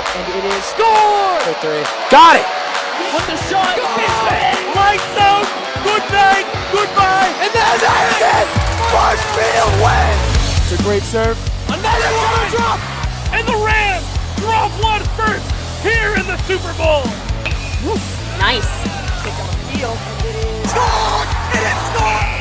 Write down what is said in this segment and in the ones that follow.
up, and it is scored for 3. Got it! With the shot, Lights out! Good night! Goodbye! And that's it! Marshfield wins! It's a great serve. another one! Drop! And the Rams drop one first here in the Super Bowl. Nice. Kick on the field, and it is Scored! It is scored!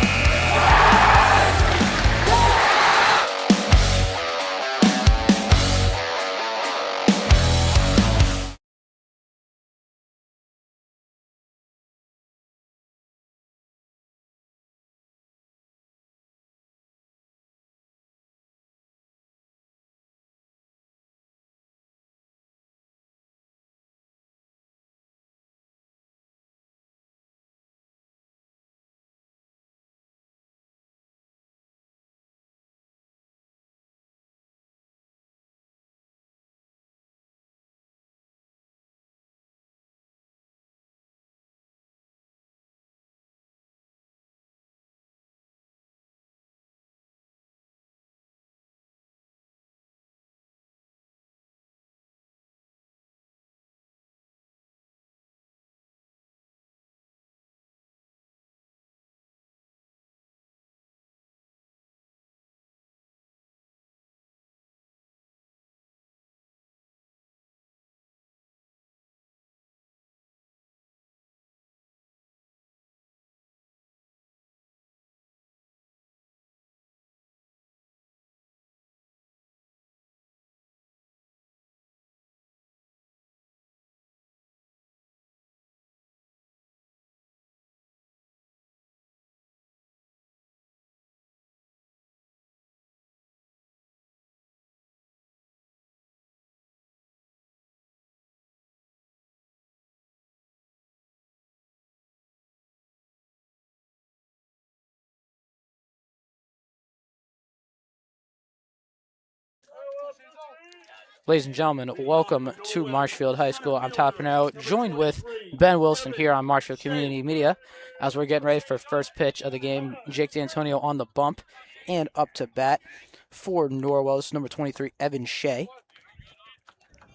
Ladies and gentlemen, welcome to Marshfield High School. I'm Tyler Pinheiro, joined with Ben Wilson here on Marshfield Community Media as we're getting ready for first pitch of the game. Jake D'Antonio on the bump and up to bat for Norwell. This is number 23, Evan Shea.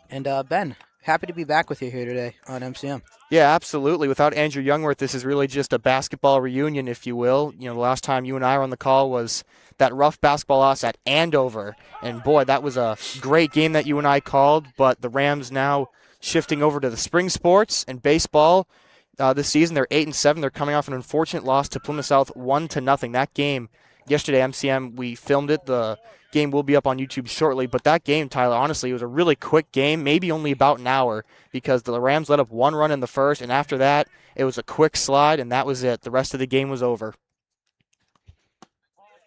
And Ben, happy to be back with you here today on MCM. Yeah, absolutely. Without Andrew Youngworth, this is really just a basketball reunion, if you will. You know, the last time you and I were on the call was that rough basketball loss at Andover. And, boy, that was a great game that you and I called. But the Rams now shifting over to the spring sports and baseball this season. They're 8-7. They're coming off an unfortunate loss to Plymouth South 1-0. That game yesterday, MCM, we filmed it. The game will be up on YouTube shortly. But that game, Tyler, honestly, it was a really quick game, maybe only about an hour, because the Rams let up one run in the first, and after that, it was a quick slide, and that was it. The rest of the game was over.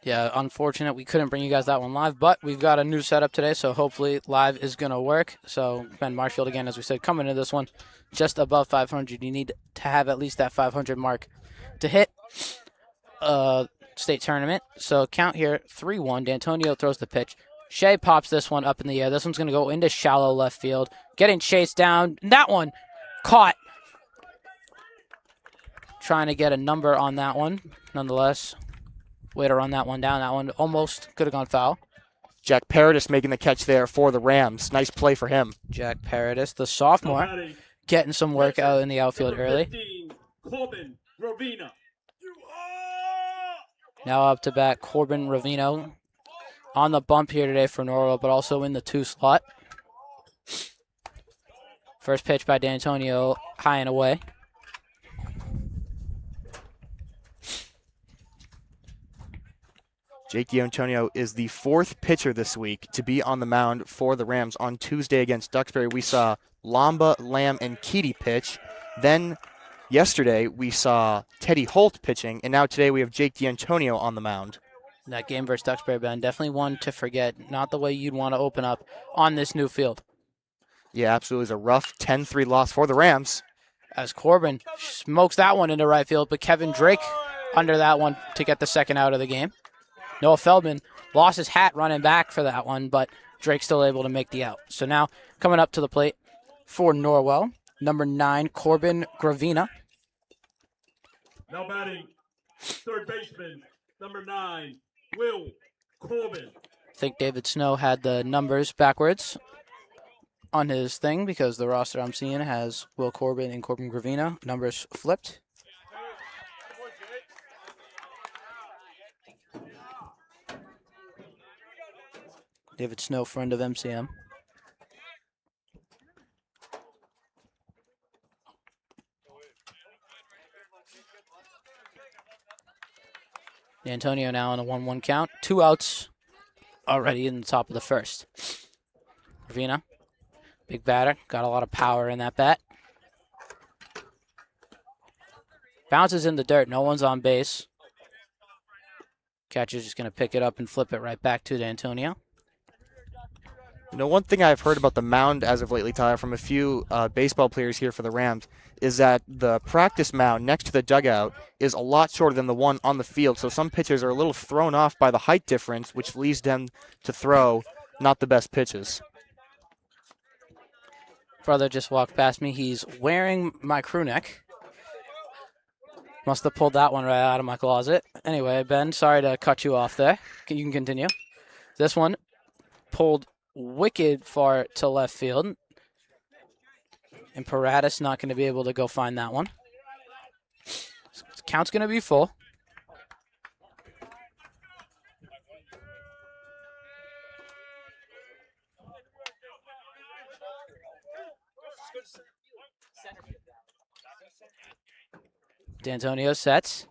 Yeah, unfortunate we couldn't bring you guys that one live, but we've got a new setup today, so hopefully live is going to work. So Ben Marshfield, again, as we said, coming into this one just above 500. You need to have at least that 500 mark to hit state tournament. So count here, 3-1. D'Antonio throws the pitch. Shea pops this one up in the air. This one's going to go into shallow left field. Getting chased down. That one caught. Trying to get a number on that one, nonetheless. Way to run that one down. That one almost could have gone foul. Jack Paradis making the catch there for the Rams. Nice play for him. Jack Paradis, the sophomore, getting some work out in the outfield early. 15, Corbin Rovina. Now up to bat, Corbin Rovino on the bump here today for Norwell, but also in the 2 slot. First pitch by D'Antonio, high and away. Jake D'Antonio is the 4th pitcher this week to be on the mound for the Rams. On Tuesday against Duxbury, we saw Lamba, Lamb, and Keaty pitch. Then yesterday, we saw Teddy Holt pitching, and now today we have Jake D'Antonio on the mound. That game versus Duxbury, Ben, definitely one to forget. Not the way you'd want to open up on this new field. Yeah, absolutely. It's a rough 10-3 loss for the Rams. As Corbin smokes that one into right field, but Kevin Drake under that one to get the second out of the game. Noah Feldman lost his hat running back for that one, but Drake's still able to make the out. So now coming up to the plate for Norwell, number 9, Corbin Gravina. Now batting, third baseman, number 9, Will Corbin. I think David Snow had the numbers backwards on his thing because the roster I'm seeing has Will Corbin and Corbin Gravina. Numbers flipped. David Snow, friend of MCM. Antonio now on a 1-1 count. 2 outs already in the top of the first. Gravina, big batter, got a lot of power in that bat. Bounces in the dirt, no one's on base. Catcher's just going to pick it up and flip it right back to Antonio. You know, one thing I've heard about the mound as of lately, Tyler, from a few baseball players here for the Rams, is that the practice mound next to the dugout is a lot shorter than the one on the field. So some pitchers are a little thrown off by the height difference, which leads them to throw not the best pitches. Brother just walked past me. He's wearing my crew neck. Must have pulled that one right out of my closet. Anyway, Ben, sorry to cut you off there. You can continue. This one pulled wicked far to left field. And Paratus not going to be able to go find that one. Count's going to be full. D'Antonio sets,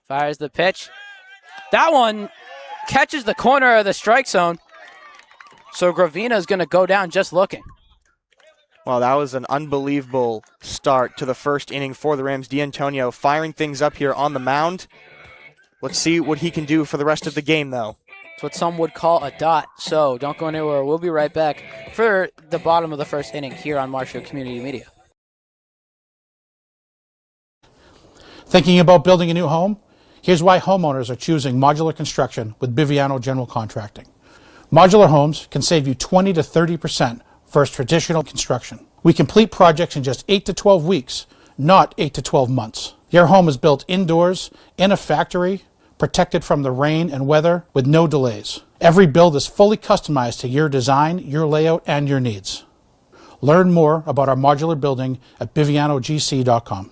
fires the pitch. That one catches the corner of the strike zone. So Gravina is going to go down just looking. Well, that was an unbelievable start to the first inning for the Rams. D'Antonio firing things up here on the mound. Let's see what he can do for the rest of the game, though. It's what some would call a dot. So don't go anywhere. We'll be right back for the bottom of the first inning here on Marshfield Community Media. Thinking about building a new home? Here's why homeowners are choosing modular construction with Biviano General Contracting. Modular homes can save you 20 to 30% versus traditional construction. We complete projects in just 8 to 12 weeks, not 8 to 12 months. Your home is built indoors, in a factory, protected from the rain and weather with no delays. Every build is fully customized to your design, your layout, and your needs. Learn more about our modular building at bivianogc.com.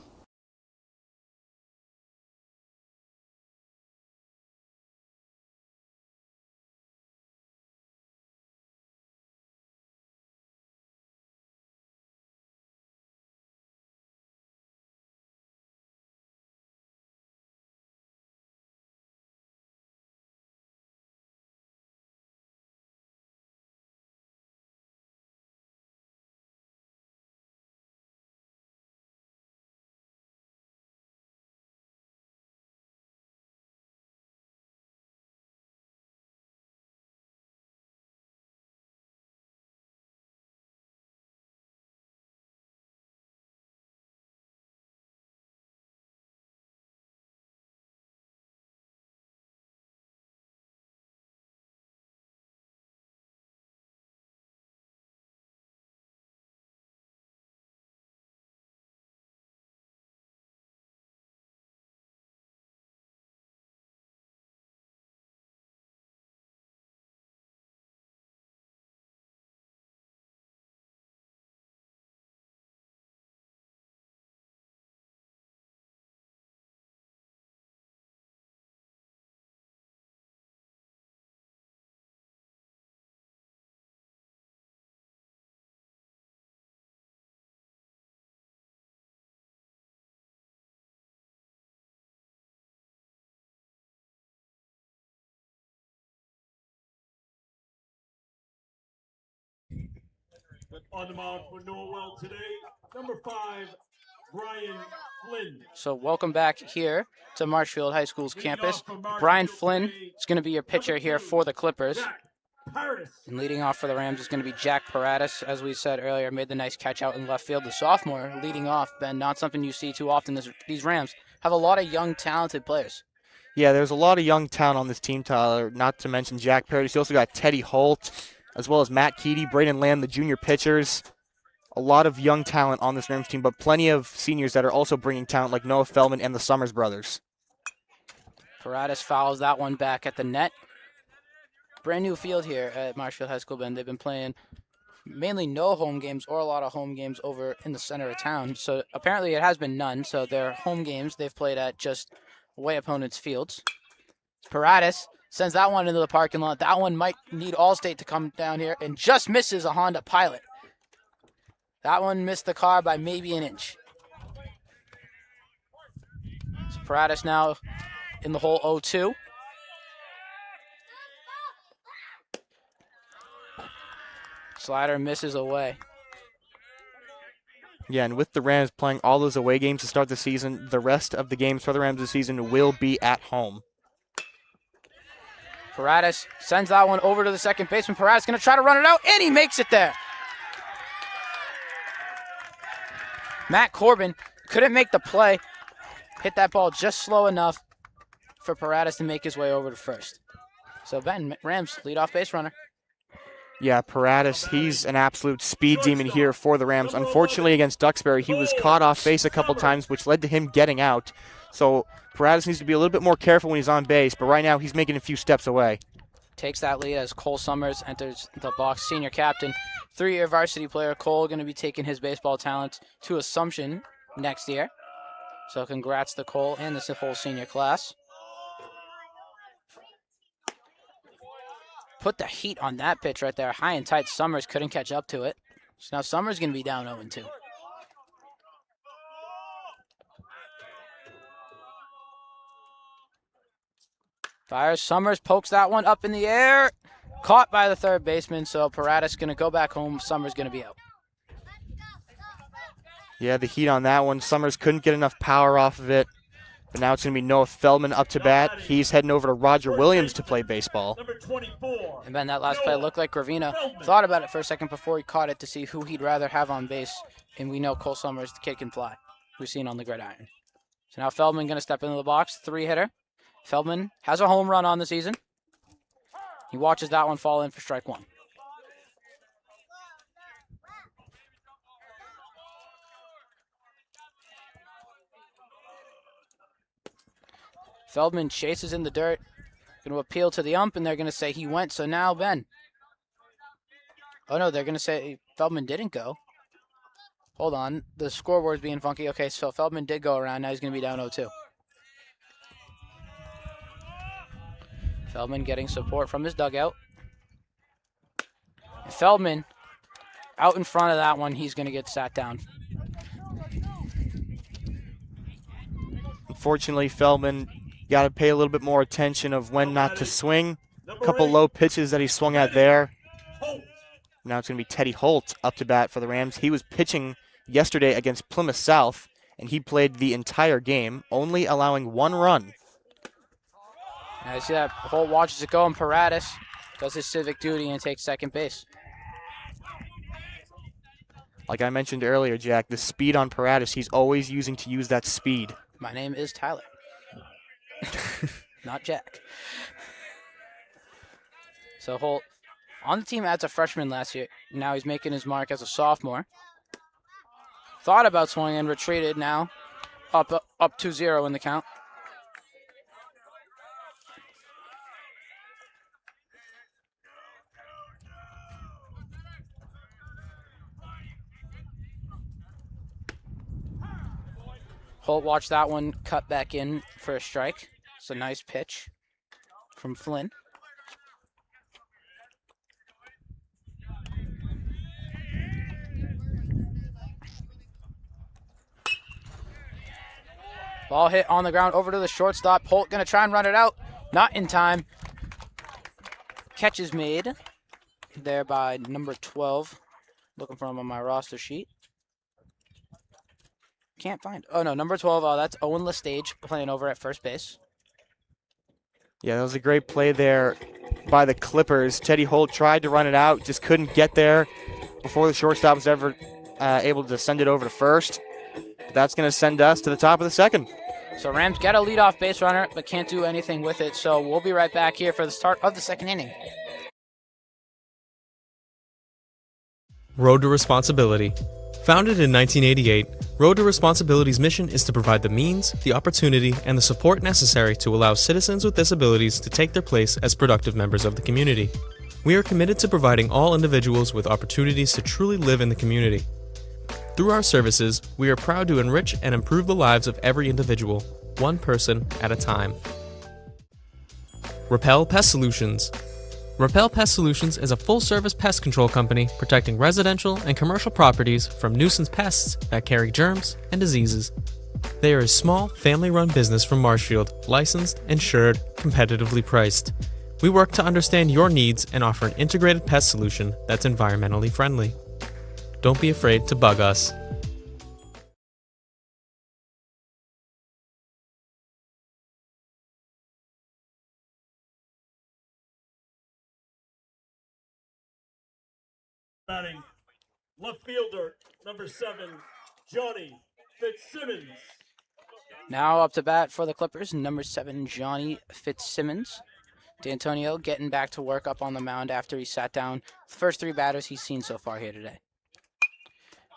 On the mound for Norwell today, number 5, Brian Flynn. So welcome back here to Marshfield High School's campus. Brian Flynn is going to be your pitcher here for the Clippers. And leading off for the Rams is going to be Jack Paratus. As we said earlier, made the nice catch out in left field. The sophomore leading off, Ben, not something you see too often. These Rams have a lot of young, talented players. Yeah, there's a lot of young talent on this team, Tyler, not to mention Jack Paratus. You also got Teddy Holt, as well as Matt Keedy, Braden Lamb, the junior pitchers. A lot of young talent on this Rams team, but plenty of seniors that are also bringing talent like Noah Feldman and the Summers brothers. Paratus fouls that one back at the net. Brand new field here at Marshfield High School, Ben. They've been playing mainly no home games or a lot of home games over in the center of town. So apparently it has been none. So their home games they've played at just away opponents' fields. Paratus sends that one into the parking lot. That one might need Allstate to come down here and just misses a Honda Pilot. That one missed the car by maybe an inch. So Paratus now in the hole 0-2. Slider misses away. Yeah, and with the Rams playing all those away games to start the season, the rest of the games for the Rams this season will be at home. Paratus sends that one over to the second baseman. Paratus going to try to run it out, and he makes it there. Matt Corbin couldn't make the play. Hit that ball just slow enough for Paratus to make his way over to first. So Ben, Rams leadoff base runner. Yeah, Paratus, he's an absolute speed demon here for the Rams. Unfortunately, against Duxbury, he was caught off base a couple times, which led to him getting out. So Paratus needs to be a little bit more careful when he's on base, but right now he's making a few steps away. Takes that lead as Cole Summers enters the box, senior captain. 3-year varsity player. Cole going to be taking his baseball talents to Assumption next year. So congrats to Cole and this whole senior class. Put the heat on that pitch right there. High and tight. Summers couldn't catch up to it. So now Summers going to be down 0-2. Fires. Summers pokes that one up in the air. Caught by the third baseman. So Paratus going to go back home. Summers going to be out. Yeah, the heat on that one. Summers couldn't get enough power off of it. But now it's going to be Noah Feldman up to bat. He's heading over to Roger Williams to play baseball. Number 24. And then that last play looked like Gravina thought about it for a second before he caught it to see who he'd rather have on base. And we know Cole Summers, the kid can fly. We've seen on the gridiron. So now Feldman going to step into the box. 3-hitter. Feldman has a home run on the season. He watches that one fall in for strike one. Feldman chases in the dirt. Going to appeal to the ump, and they're going to say he went. So now, Ben. Oh, no, they're going to say Feldman didn't go. Hold on. The scoreboard's being funky. Okay, so Feldman did go around. Now he's going to be down 0-2. Feldman getting support from his dugout. And Feldman, out in front of that one, he's going to get sat down. Unfortunately, Feldman got to pay a little bit more attention of when not to swing. A couple low pitches that he swung at there. Now it's going to be Teddy Holt up to bat for the Rams. He was pitching yesterday against Plymouth South, and he played the entire game, only allowing 1 run. I see that Holt watches it go, and Paratus does his civic duty and takes second base. Like I mentioned earlier, Jack, the speed on Paratus, he's always using to use that speed. My name is Tyler. Not Jack. So Holt on the team as a freshman last year. Now he's making his mark as a sophomore. Thought about swinging, retreated now. Up 2-0 in the count. Holt watched that one cut back in for a strike. It's a nice pitch from Flynn. Ball hit on the ground over to the shortstop. Holt going to try and run it out. Not in time. Catch is made there by number 12. Looking for him on my roster sheet. Can't find. Oh, no, number 12. Oh, that's Owen Lestage playing over at first base. Yeah, that was a great play there by the Clippers. Teddy Holt tried to run it out, just couldn't get there before the shortstop was ever able to send it over to first. That's going to send us to the top of the second. So Rams get a leadoff base runner, but can't do anything with it. So we'll be right back here for the start of the second inning. Road to responsibility. Founded in 1988, Road to Responsibility's mission is to provide the means, the opportunity, and the support necessary to allow citizens with disabilities to take their place as productive members of the community. We are committed to providing all individuals with opportunities to truly live in the community. Through our services, we are proud to enrich and improve the lives of every individual, one person at a time. Repel Pest Solutions. Repel Pest Solutions is a full-service pest control company protecting residential and commercial properties from nuisance pests that carry germs and diseases. They are a small, family-run business from Marshfield, licensed, insured, competitively priced. We work to understand your needs and offer an integrated pest solution that's environmentally friendly. Don't be afraid to bug us. Batting, left fielder, number 7, Johnny Fitzsimmons. Now up to bat for the Clippers, number 7, Johnny Fitzsimmons. D'Antonio getting back to work up on the mound after he sat down the first 3 batters he's seen so far here today.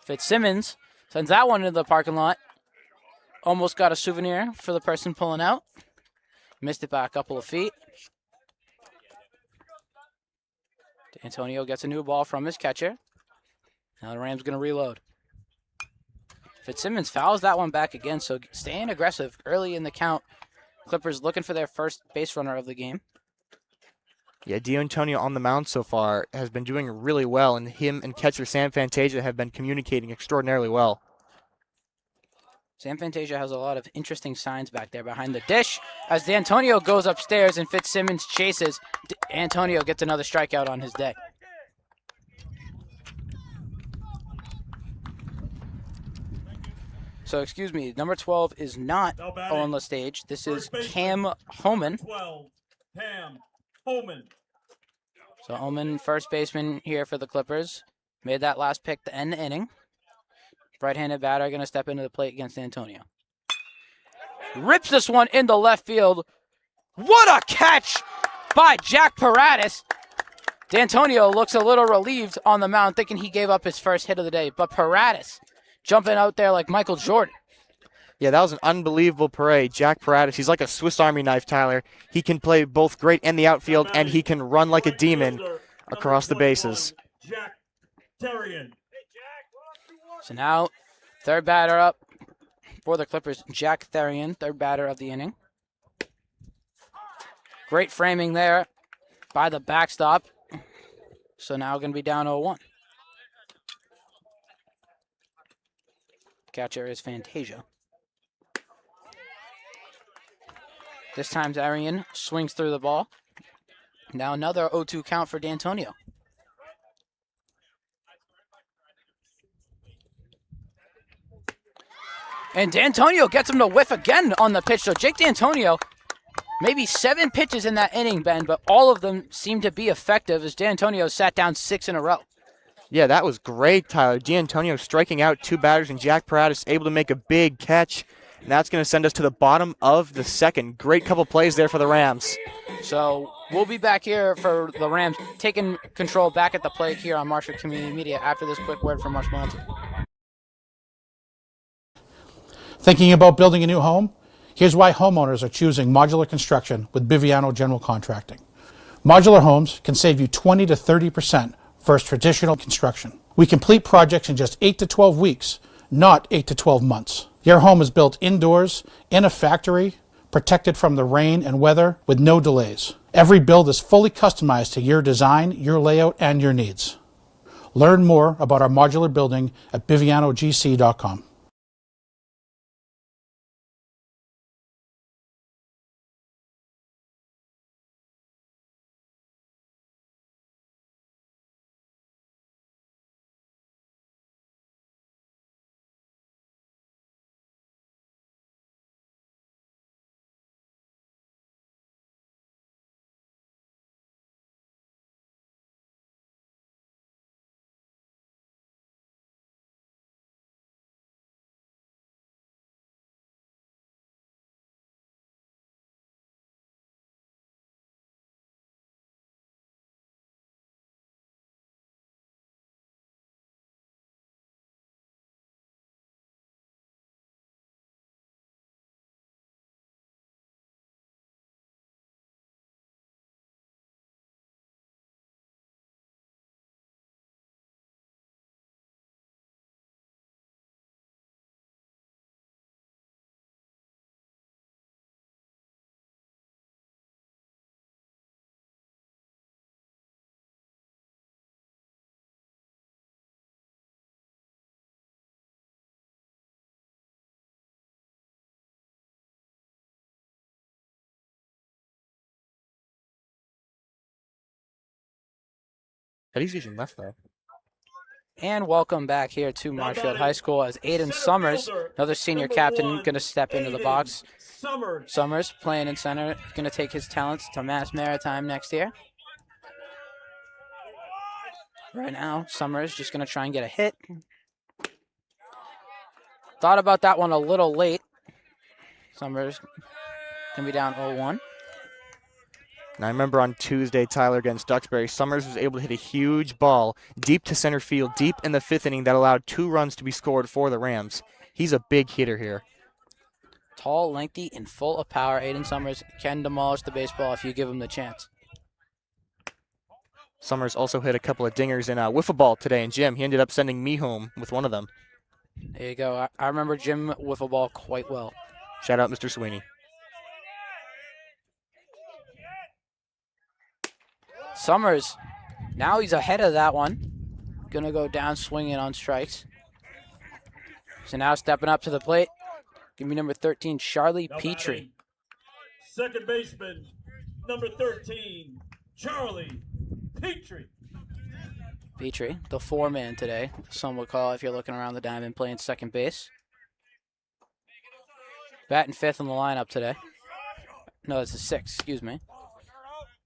Fitzsimmons sends that one into the parking lot. Almost got a souvenir for the person pulling out. Missed it by a couple of feet. D'Antonio gets a new ball from his catcher. Now the Rams going to reload. Fitzsimmons fouls that one back again, so staying aggressive early in the count. Clippers looking for their first base runner of the game. Yeah, D'Antonio on the mound so far has been doing really well, and him and catcher Sam Fantasia have been communicating extraordinarily well. Sam Fantasia has a lot of interesting signs back there behind the dish as D'Antonio goes upstairs and Fitzsimmons chases. D'Antonio gets another strikeout on his day. So, excuse me, number 12 is not on the stage. This is Cam Homan. 12, Cam Homan. So, Homan, first baseman here for the Clippers. Made that last pick to end the inning. Right-handed batter going to step into the plate against D'Antonio. Rips this one into left field. What a catch by Jack Paratus. D'Antonio looks a little relieved on the mound, thinking he gave up his first hit of the day. But Paratus jumping out there like Michael Jordan. Yeah, that was an unbelievable parade. Jack Paratus, he's like a Swiss Army knife, Tyler. He can play both great in the outfield, and he can run like a demon across the bases. Jack Terrian. So now, third batter up for the Clippers, Jack Therian, third batter of the inning. Great framing there by the backstop. So now going to be down 0-1. Catcher is Fantasia. This time Therian swings through the ball. Now another 0-2 count for D'Antonio. And D'Antonio gets him to whiff again on the pitch. So Jake D'Antonio, maybe 7 pitches in that inning, Ben, but all of them seem to be effective as D'Antonio sat down 6 in a row. Yeah, that was great, Tyler. D'Antonio striking out 2 batters, and Jack Paratus able to make a big catch. And that's going to send us to the bottom of the second. Great couple plays there for the Rams. So we'll be back here for the Rams taking control back at the plate here on Marshfield Community Media after this quick word from Rush Monty. Thinking about building a new home? Here's why homeowners are choosing modular construction with Biviano General Contracting. Modular homes can save you 20 to 30% versus traditional construction. We complete projects in just 8 to 12 weeks, not 8 to 12 months. Your home is built indoors, in a factory, protected from the rain and weather with no delays. Every build is fully customized to your design, your layout, and your needs. Learn more about our modular building at bivianogc.com. Teddy's using left, though. And welcome back here to Marshfield High School as Aiden Summers, another senior captain, going to step into the box. Summers playing in center, going to take his talents to Mass Maritime next year. Right now, Summers just going to try and get a hit. Thought about that one a little late. Summers going to be down 0-1. And I remember on Tuesday, Tyler, against Duxbury, Summers was able to hit a huge ball deep to center field, deep in the 5th inning that allowed 2 runs to be scored for the Rams. He's a big hitter here. Tall, lengthy, and full of power. Aiden Summers can demolish the baseball if you give him the chance. Summers also hit a couple of dingers in wiffle ball today in gym. He ended up sending me home with one of them. There you go. I remember gym wiffle ball quite well. Shout out Mr. Sweeney. Summers, now he's ahead of that one. Gonna go down swinging on strikes. So now stepping up to the plate. Give me number 13, Charlie Petrie. Second baseman, number 13, Charlie Petrie. Petrie, the 4-man today, some would call it if you're looking around the diamond, playing second base. Batting 5th in the lineup today. No, it's a 6, excuse me.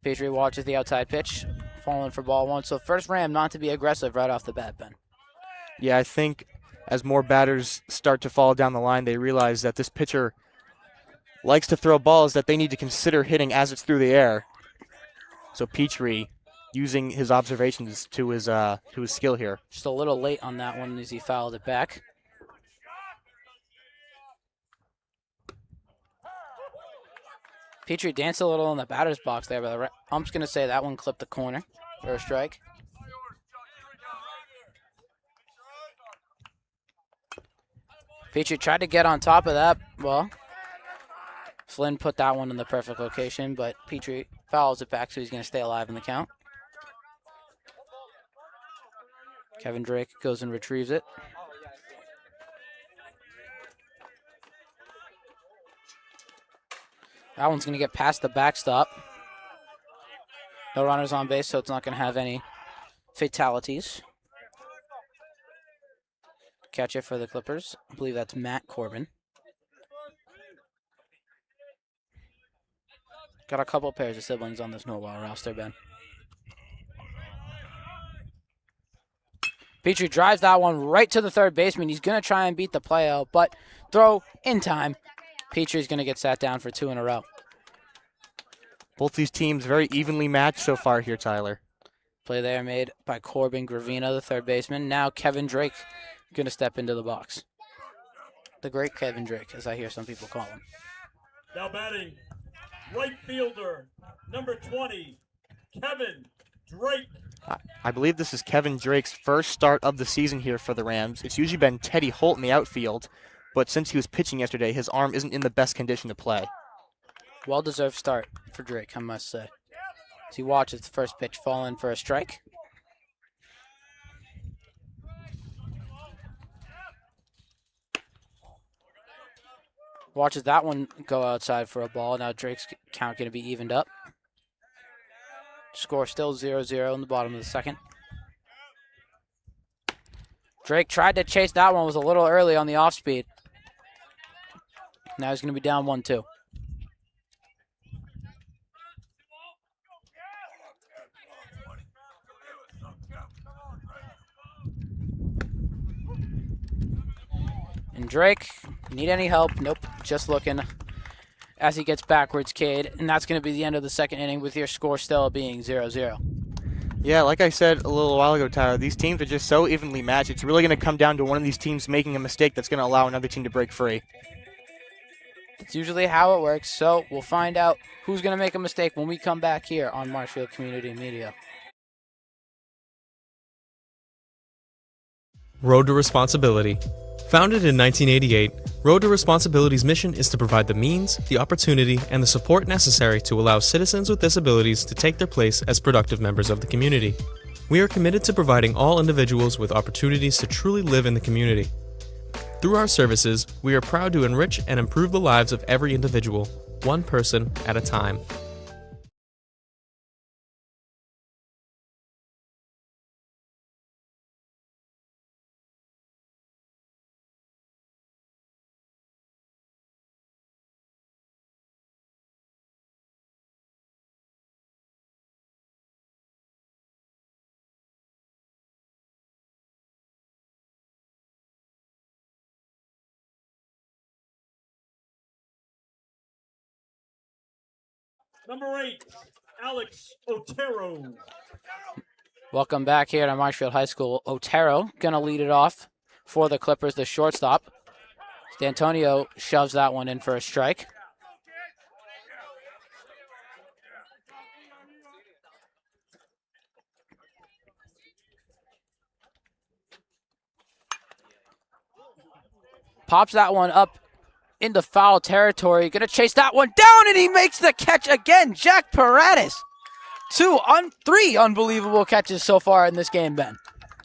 Petrie watches the outside pitch, falling for ball 1. So first Ram not to be aggressive right off the bat, Ben. Yeah, I think as more batters start to fall down the line, they realize that this pitcher likes to throw balls that they need to consider hitting as it's through the air. So Petrie using his observations to his skill here. Just a little late on that one as he fouled it back. Petrie danced a little in the batter's box there, but the ump's going to say that one clipped the corner for a strike. Petrie tried to get on top of that. Well, Flynn put that one in the perfect location, but Petrie fouls it back, so he's going to stay alive in the count. Kevin Drake goes and retrieves it. That one's going to get past the backstop. No runners on base, so it's not going to have any fatalities. Catcher for the Clippers. I believe that's Matt Corbin. Got a couple pairs of siblings on this Norwell roster, Ben. Petrie drives that one right to the third baseman. He's going to try and beat the play out, but throw in time. Petrie's going to get sat down for 2 in a row. Both these teams very evenly matched so far here, Tyler. Play there made by Corbin Gravina, the third baseman. Now Kevin Drake going to step into the box. The great Kevin Drake, as I hear some people call him. Now batting, right fielder, number 20, Kevin Drake. I believe this is Kevin Drake's first start of the season here for the Rams. It's usually been Teddy Holt in the outfield, but since he was pitching yesterday, his arm isn't in the best condition to play. Well-deserved start for Drake, I must say. As he watches the first pitch fall in for a strike. Watches that one go outside for a ball. Now Drake's count going to be evened up. Score still 0-0 in the bottom of the second. Drake tried to chase that one, was a little early on the off speed. Now he's going to be down 1-2. And Drake, need any help? Nope, just looking as he gets backwards Cade. And that's going to be the end of the second inning with your score still being 0-0. Yeah, like I said a little while ago, Tyler, these teams are just so evenly matched. It's really going to come down to one of these teams making a mistake that's going to allow another team to break free. It's usually how it works, so we'll find out who's going to make a mistake when we come back here on Marshfield Community Media. Road to Responsibility. Founded in 1988, Road to Responsibility's mission is to provide the means, the opportunity, and the support necessary to allow citizens with disabilities to take their place as productive members of the community. We are committed to providing all individuals with opportunities to truly live in the community. Through our services, we are proud to enrich and improve the lives of every individual, one person at a time. Number 8, Alex Otero. Welcome back here to Marshfield High School. Otero gonna lead it off for the Clippers, the shortstop. D'Antonio shoves that one in for a strike. Pops that one up into foul territory. Gonna chase that one down, and he makes the catch again. Jack Paradis. Three unbelievable catches so far in this game, Ben.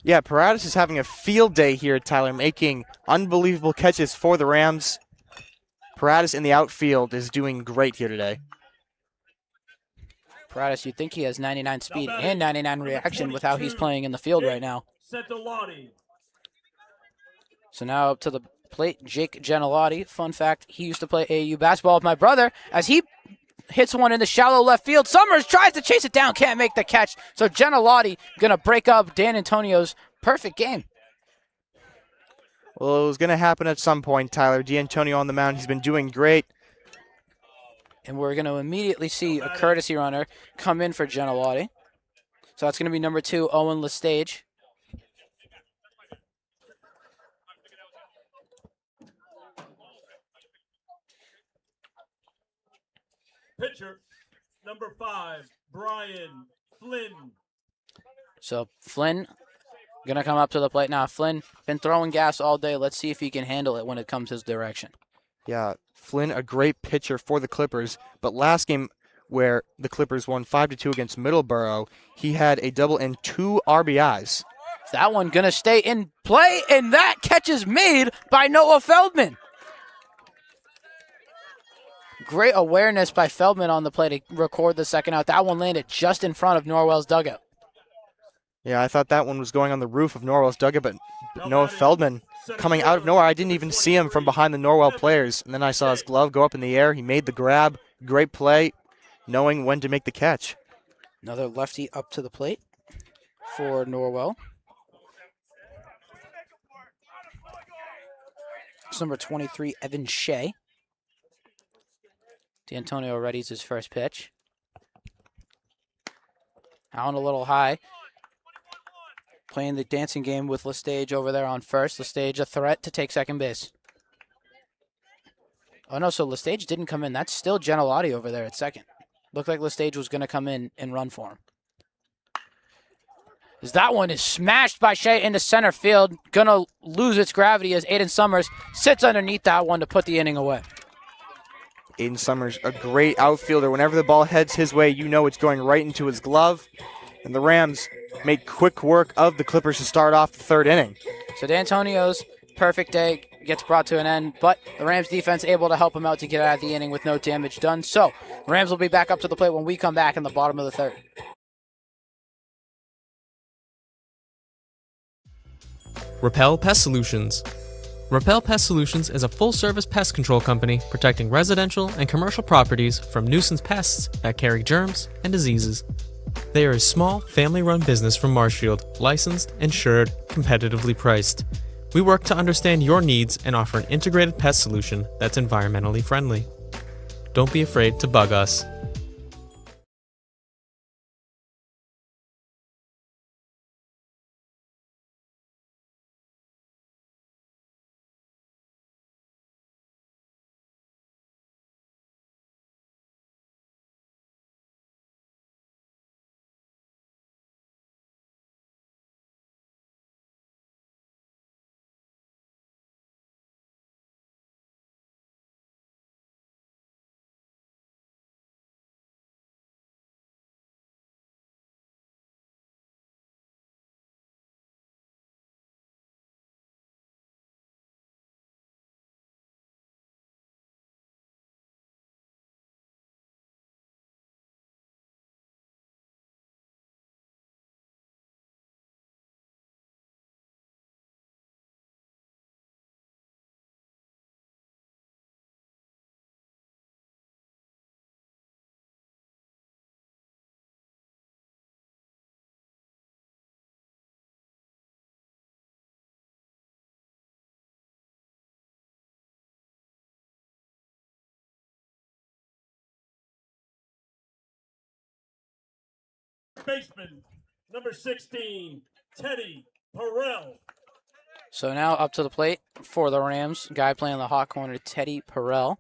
Yeah, Paradis is having a field day here, Tyler, making unbelievable catches for the Rams. Paradis in the outfield is doing great here today. Paradis, you'd think he has 99 speed and 99 reaction with how he's playing in the field right now. So now up to the plate, Jake Genelati. Fun fact, he used to play AAU basketball with my brother. As he hits one in the shallow left field, Summers tries to chase it down, can't make the catch. So Genelati gonna break up Dan Antonio's perfect game. Well, it was going to happen at some point, Tyler. D'Antonio on the mound. He's been doing great. And we're going to immediately see a courtesy runner come in for Genelati. So that's going to be number 2, Owen Lestage. Pitcher, number 5, Brian Flynn. So Flynn going to come up to the plate now. Flynn been throwing gas all day. Let's see if he can handle it when it comes his direction. Yeah, Flynn, a great pitcher for the Clippers. But last game where the Clippers won 5-2 against Middleborough, he had a double and 2 RBIs. That one going to stay in play, and that catch is made by Noah Feldman. Great awareness by Feldman on the play to record the second out. That one landed just in front of Norwell's dugout. Yeah, I thought that one was going on the roof of Norwell's dugout, but Noah Feldman coming out of nowhere. I didn't even see him from behind the Norwell players. And then I saw his glove go up in the air. He made the grab. Great play, knowing when to make the catch. Another lefty up to the plate for Norwell. It's number 23, Evan Shea. D'Antonio readies his first pitch. Out a little high. Playing the dancing game with Lestage over there on first. Lestage a threat to take second base. Oh no, so Lestage didn't come in. That's still Genelati over there at second. Looked like Lestage was going to come in and run for him. As that one is smashed by Shea into center field. Going to lose its gravity as Aiden Summers sits underneath that one to put the inning away. Aiden Summers, a great outfielder. Whenever the ball heads his way, you know it's going right into his glove. And the Rams make quick work of the Clippers to start off the third inning. So D'Antonio's perfect day gets brought to an end, but the Rams defense able to help him out to get out of the inning with no damage done. So the Rams will be back up to the plate when we come back in the bottom of the third. Repel Pest Solutions. Repel Pest Solutions is a full-service pest control company protecting residential and commercial properties from nuisance pests that carry germs and diseases. They are a small, family-run business from Marshfield, licensed, insured, competitively priced. We work to understand your needs and offer an integrated pest solution that's environmentally friendly. Don't be afraid to bug us. First baseman, number 16, Teddy Pinheiro. So now up to the plate for the Rams. Guy playing the hot corner, Teddy Pinheiro.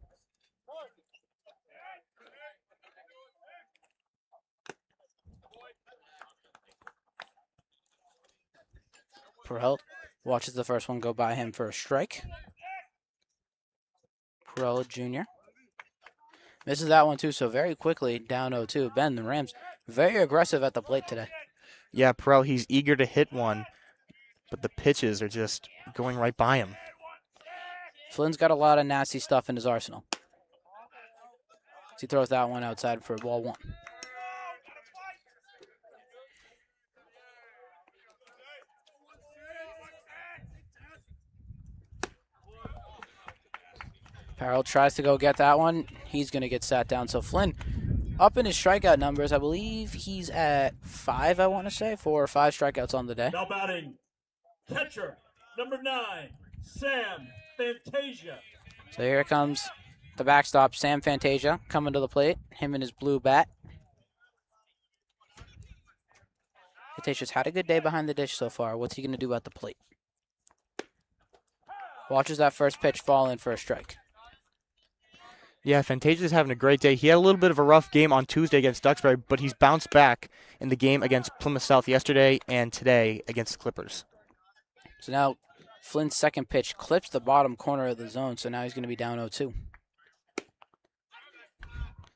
Pinheiro watches the first one go by him for a strike. Pinheiro Jr. Misses that one too, so very quickly down 0-2. Ben, the Rams very aggressive at the plate today. Yeah, Perel, he's eager to hit one, but the pitches are just going right by him. Flynn's got a lot of nasty stuff in his arsenal. He throws that one outside for ball one. Farrell tries to go get that one. He's going to get sat down. So Flynn up in his strikeout numbers. I believe he's at 5, I want to say. 4 or 5 strikeouts on the day. Now batting, catcher, number 9, Sam Fantasia. So here comes the backstop, Sam Fantasia, coming to the plate. Him and his blue bat. Fantasia's had a good day behind the dish so far. What's he going to do at the plate? Watches that first pitch fall in for a strike. Yeah, Fantasia's having a great day. He had a little bit of a rough game on Tuesday against Duxbury, but he's bounced back in the game against Plymouth South yesterday and today against the Clippers. So now Flynn's second pitch clips the bottom corner of the zone, so now he's going to be down 0-2.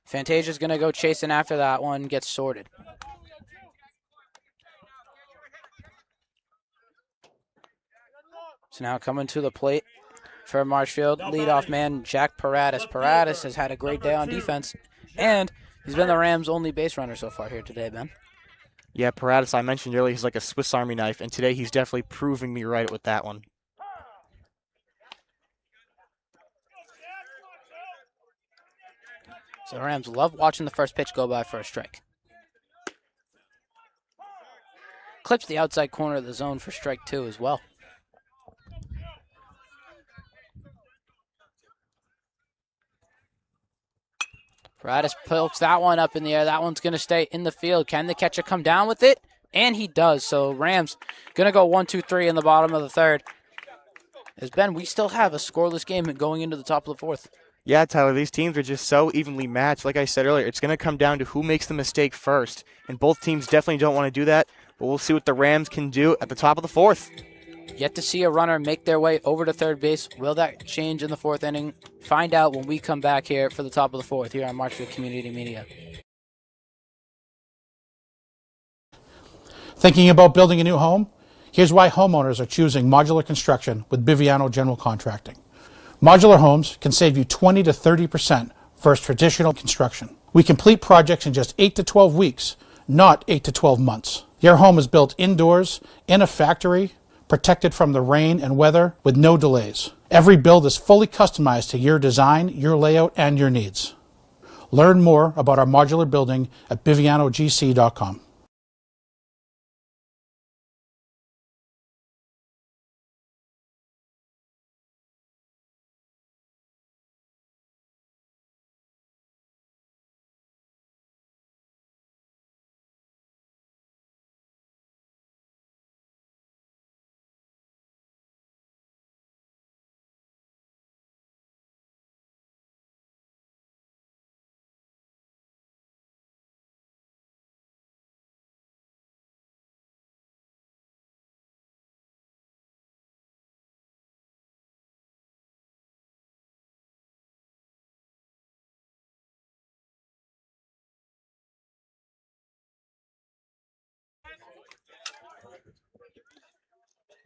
Fantasia's going to go chasing after that one, gets sorted. So now coming to the plate for Marshfield, leadoff man Jack Paratus. Paratus has had a great day on defense, and he's been the Rams' only base runner so far here today, Ben. Yeah, Paratus, I mentioned earlier, he's like a Swiss Army knife, and today he's definitely proving me right with that one. So the Rams love watching the first pitch go by for a strike. Clips the outside corner of the zone for strike 2 as well. Paratus pokes that one up in the air. That one's going to stay in the field. Can the catcher come down with it? And he does. So Rams going to go 1-2-3 in the bottom of the third. As Ben, we still have a scoreless game going into the top of the fourth. Yeah, Tyler, these teams are just so evenly matched. Like I said earlier, it's going to come down to who makes the mistake first. And both teams definitely don't want to do that. But we'll see what the Rams can do at the top of the fourth. Yet to see a runner make their way over to third base. Will that change in the fourth inning? Find out when we come back here for the top of the fourth here on Marshfield Community Media. Thinking about building a new home? Here's why homeowners are choosing modular construction with Biviano General Contracting. Modular homes can save you 20 to 30% versus traditional construction. We complete projects in just 8 to 12 weeks, not 8 to 12 months. Your home is built indoors, in a factory, protected from the rain and weather with no delays. Every build is fully customized to your design, your layout, and your needs. Learn more about our modular building at bivianogc.com.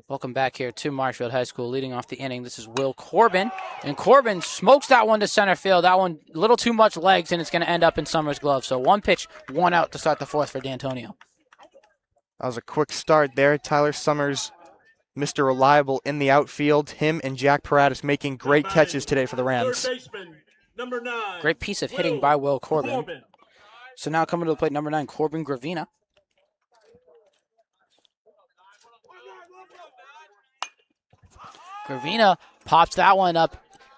Welcome back here to Marshfield High School. Leading off the inning, this is Will Corbin. And Corbin smokes that one to center field. That one, a little too much legs, and it's going to end up in Summers' glove. So 1 pitch, 1 out to start the fourth for D'Antonio. That was a quick start there. Tyler Summers, Mr. Reliable in the outfield. Him and Jack Paratus making great catches today for the Rams. Third baseman, number 9. Great piece of hitting by Will Corbin. So now coming to the plate, number 9, Corbin Gravina. Gravina pops that one up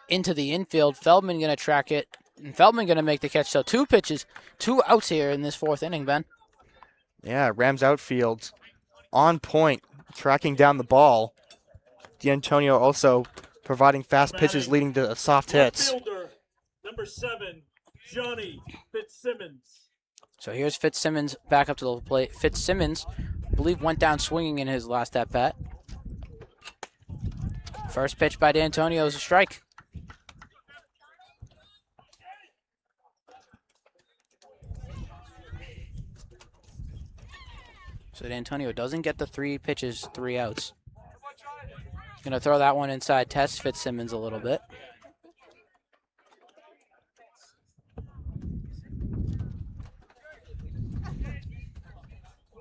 into the infield. Feldman going to track it, and Feldman going to make the catch. So 2 pitches, 2 outs here in this fourth inning, Ben. Yeah, Rams outfield on point, tracking down the ball. D'Antonio also providing fast pitches leading to soft Left hits. fielder, number 7, Johnny Fitzsimmons. So here's Fitzsimmons back up to the plate. Fitzsimmons, I believe, went down swinging in his last at-bat. First pitch by D'Antonio is a strike. So D'Antonio doesn't get the 3 pitches, 3 outs. He's going to throw that one inside, test Fitzsimmons a little bit.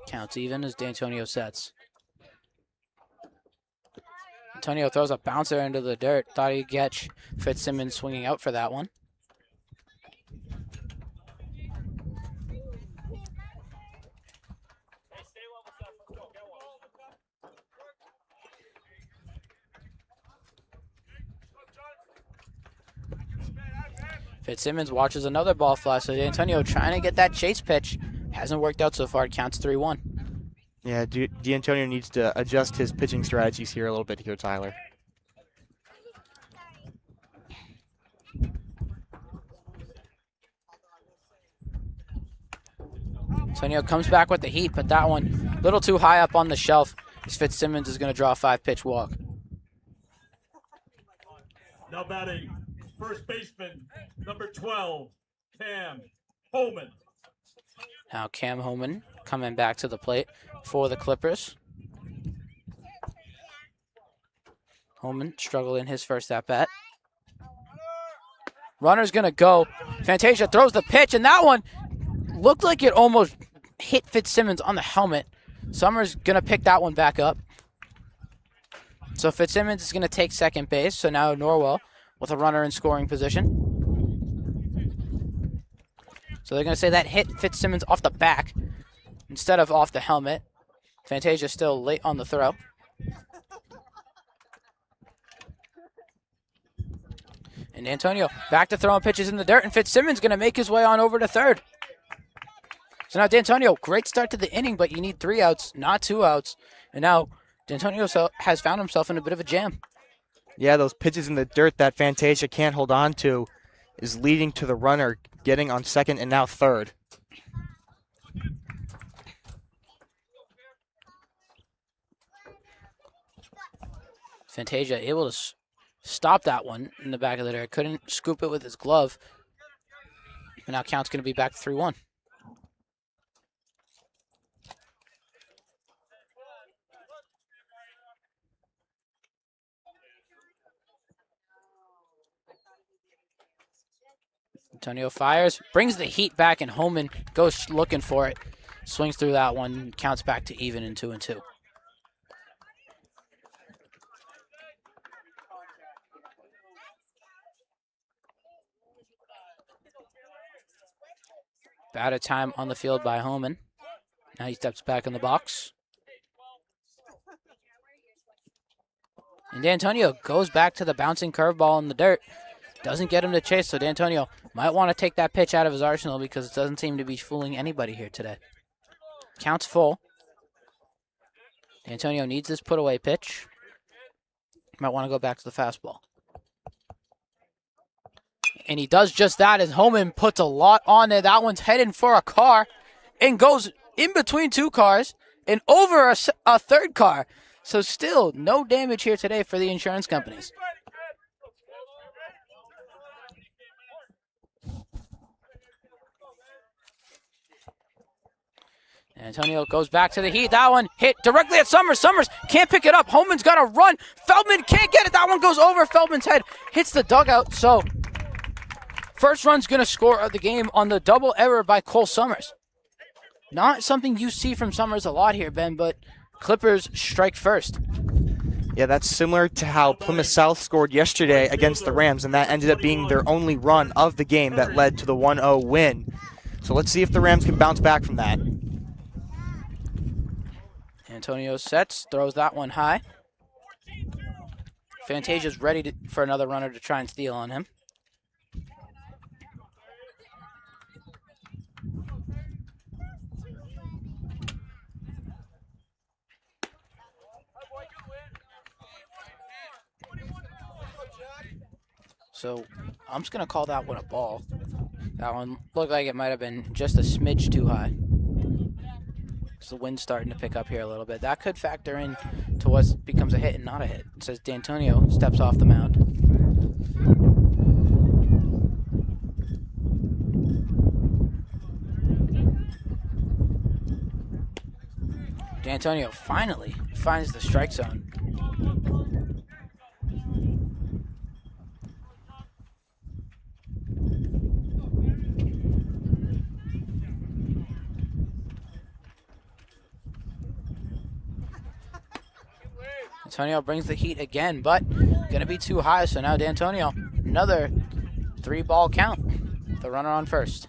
Counts even as D'Antonio sets. Antonio throws a bouncer into the dirt. Thought he'd catch Fitzsimmons swinging out for that one. Fitzsimmons watches another ball fly, so D'Antonio trying to get that chase pitch. Hasn't worked out so far. It counts 3-1. Yeah, D'Antonio needs to adjust his pitching strategies here a little bit here, Tyler. Antonio comes back with the heat, but that one a little too high up on the shelf. As Fitzsimmons is going to draw a 5-pitch walk. Now batting, first baseman, number 12, Cam Holman. Now Cam Holman coming back to the plate for the Clippers. Holman struggling his first at-bat. Runner's going to go. Fantasia throws the pitch, and that one looked like it almost hit Fitzsimmons on the helmet. Summers going to pick that one back up. So Fitzsimmons is going to take second base. So now Norwell with a runner in scoring position. So they're going to say that hit Fitzsimmons off the back instead of off the helmet. Fantasia still late on the throw. And Antonio back to throwing pitches in the dirt, and Fitzsimmons going to make his way on over to third. So now D'Antonio, great start to the inning, but you need 3 outs, not 2 outs. And now D'Antonio has found himself in a bit of a jam. Yeah, those pitches in the dirt that Fantasia can't hold on to is leading to the runner getting on second and now third. Fantasia able to stop that one in the back of the dirt. Couldn't scoop it with his glove. And now count's going to be back to 3-1. Antonio fires, brings the heat back, and Holman goes looking for it. Swings through that one, counts back to even in 2-2. Bad at time on the field by Holman. Now he steps back in the box. And D'Antonio goes back to the bouncing curveball in the dirt. Doesn't get him to chase, so D'Antonio might want to take that pitch out of his arsenal because it doesn't seem to be fooling anybody here today. Counts full. D'Antonio needs this put-away pitch. Might want to go back to the fastball. And he does just that as Holman puts a lot on there. That one's heading for a car and goes in between 2 cars and over a third car. So still no damage here today for the insurance companies. Antonio goes back to the heat. That one hit directly at Summers. Summers can't pick it up. Holman's got to run. Feldman can't get it. That one goes over Feldman's head. Hits the dugout. So first run's going to score of the game on the double error by Cole Summers. Not something you see from Summers a lot here, Ben, but Clippers strike first. Yeah, that's similar to how Plymouth South scored yesterday against the Rams, and that ended up being their only run of the game that led to the 1-0 win. So let's see if the Rams can bounce back from that. Antonio sets, throws that one high. Fantasia's ready for another runner to try and steal on him. So I'm just going to call that one a ball. That one looked like it might have been just a smidge too high. So the wind's starting to pick up here a little bit. That could factor in to what becomes a hit and not a hit. It says D'Antonio steps off the mound. D'Antonio finally finds the strike zone. D'Antonio brings the heat again, but gonna be too high, so now D'Antonio, another 3-ball count. The runner on first.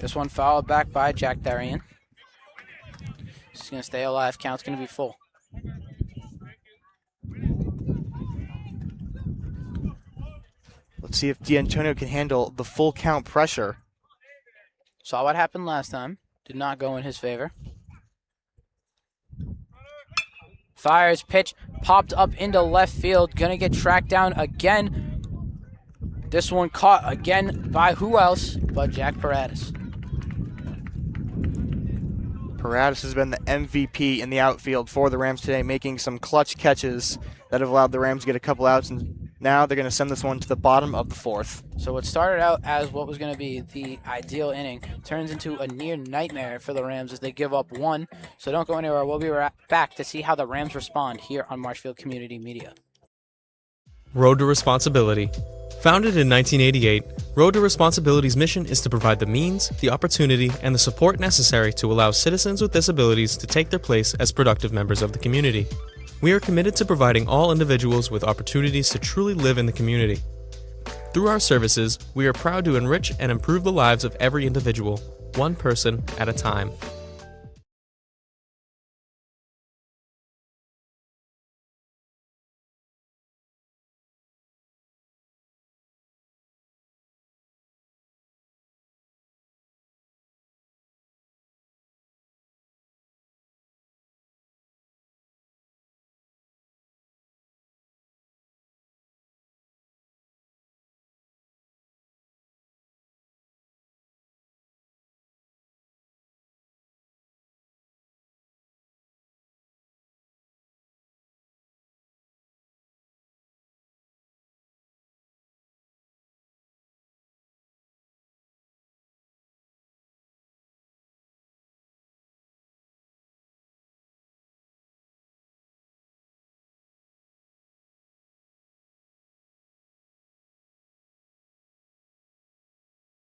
This one fouled back by Jack Darian. He's gonna stay alive, count's gonna be full. Let's see if D'Antonio can handle the full count pressure. Saw what happened last time. Did not go in his favor. Fires, pitch, popped up into left field. Gonna get tracked down again. This one caught again by who else but Jack Paradis. Paradis has been the MVP in the outfield for the Rams today, making some clutch catches that have allowed the Rams to get a couple outs, and now they're going to send this one to the bottom of the fourth. So what started out as what was going to be the ideal inning turns into a near nightmare for the Rams as they give up one. So don't go anywhere. We'll be back to see how the Rams respond here on Marshfield Community Media. Road to Responsibility. Founded in 1988, Road to Responsibility's mission is to provide the means, the opportunity, and the support necessary to allow citizens with disabilities to take their place as productive members of the community. We are committed to providing all individuals with opportunities to truly live in the community. Through our services, we are proud to enrich and improve the lives of every individual, one person at a time.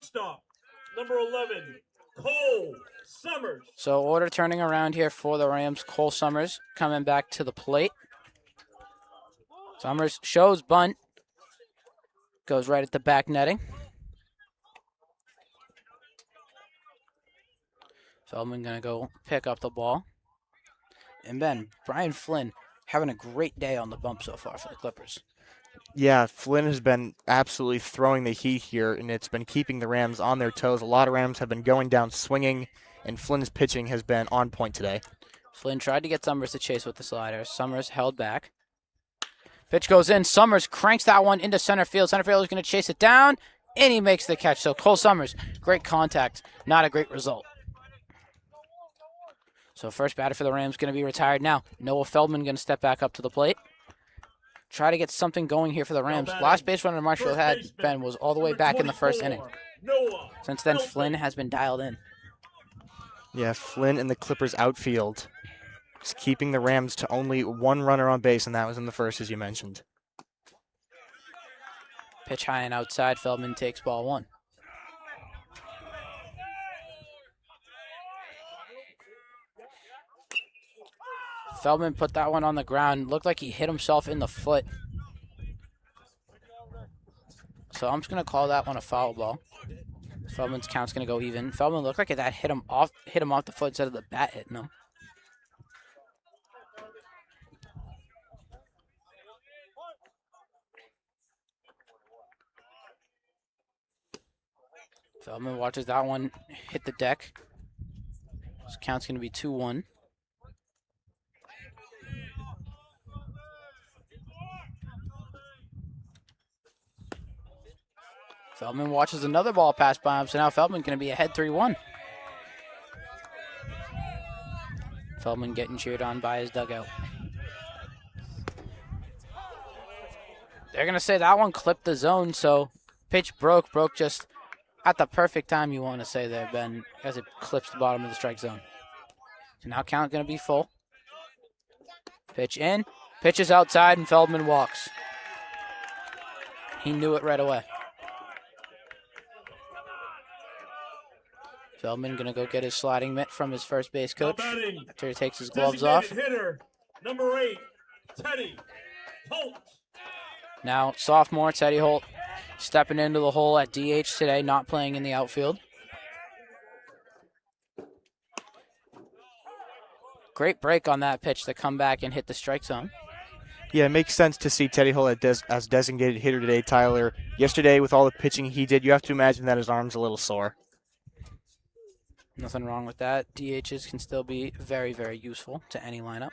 Stop. Number 11, Cole Summers. So order turning around here for the Rams. Cole Summers coming back to the plate. Summers shows bunt. Goes right at the back netting. Feldman going to go pick up the ball. And then Brian Flynn having a great day on the bump so far for the Clippers. Yeah, Flynn has been absolutely throwing the heat here, and it's been keeping the Rams on their toes. A lot of Rams have been going down swinging, and Flynn's pitching has been on point today. Flynn tried to get Summers to chase with the slider. Summers held back. Pitch goes in. Summers cranks that one into center field. Center field is going to chase it down, and he makes the catch. So Cole Summers, great contact, not a great result. So first batter for the Rams going to be retired now. Noah Feldman going to step back up to the plate. Try to get something going here for the Rams. Last base runner Marshfield had, Ben, was all the way back in the first inning. Since then, Flynn has been dialed in. Yeah, Flynn in the Clippers outfield is keeping the Rams to only one runner on base, and that was in the first, as you mentioned. Pitch high and outside. Feldman takes ball one. Feldman put that one on the ground. Looked like he hit himself in the foot. So I'm just going to call that one a foul ball. Feldman's count's going to go even. Feldman looked like that hit him off the foot instead of the bat hitting him. Feldman watches that one hit the deck. This count's going to be 2-1. Feldman watches another ball pass by him, so now Feldman going to be ahead 3-1. Feldman getting cheered on by his dugout. They're going to say that one clipped the zone, so pitch broke just at the perfect time, you want to say there, Ben, as it clips the bottom of the strike zone. So now count going to be full. Pitch in, pitch is outside, and Feldman walks. He knew it right away. Feldman going to go get his sliding mitt from his first base coach after he takes his gloves off. Hitter, number 8, Teddy Holt. Now, sophomore Teddy Holt stepping into the hole at DH today, not playing in the outfield. Great break on that pitch to come back and hit the strike zone. Yeah, it makes sense to see Teddy Holt as designated hitter today, Tyler. Yesterday, with all the pitching he did, you have to imagine that his arm's a little sore. Nothing wrong with that. DHs can still be very, very useful to any lineup.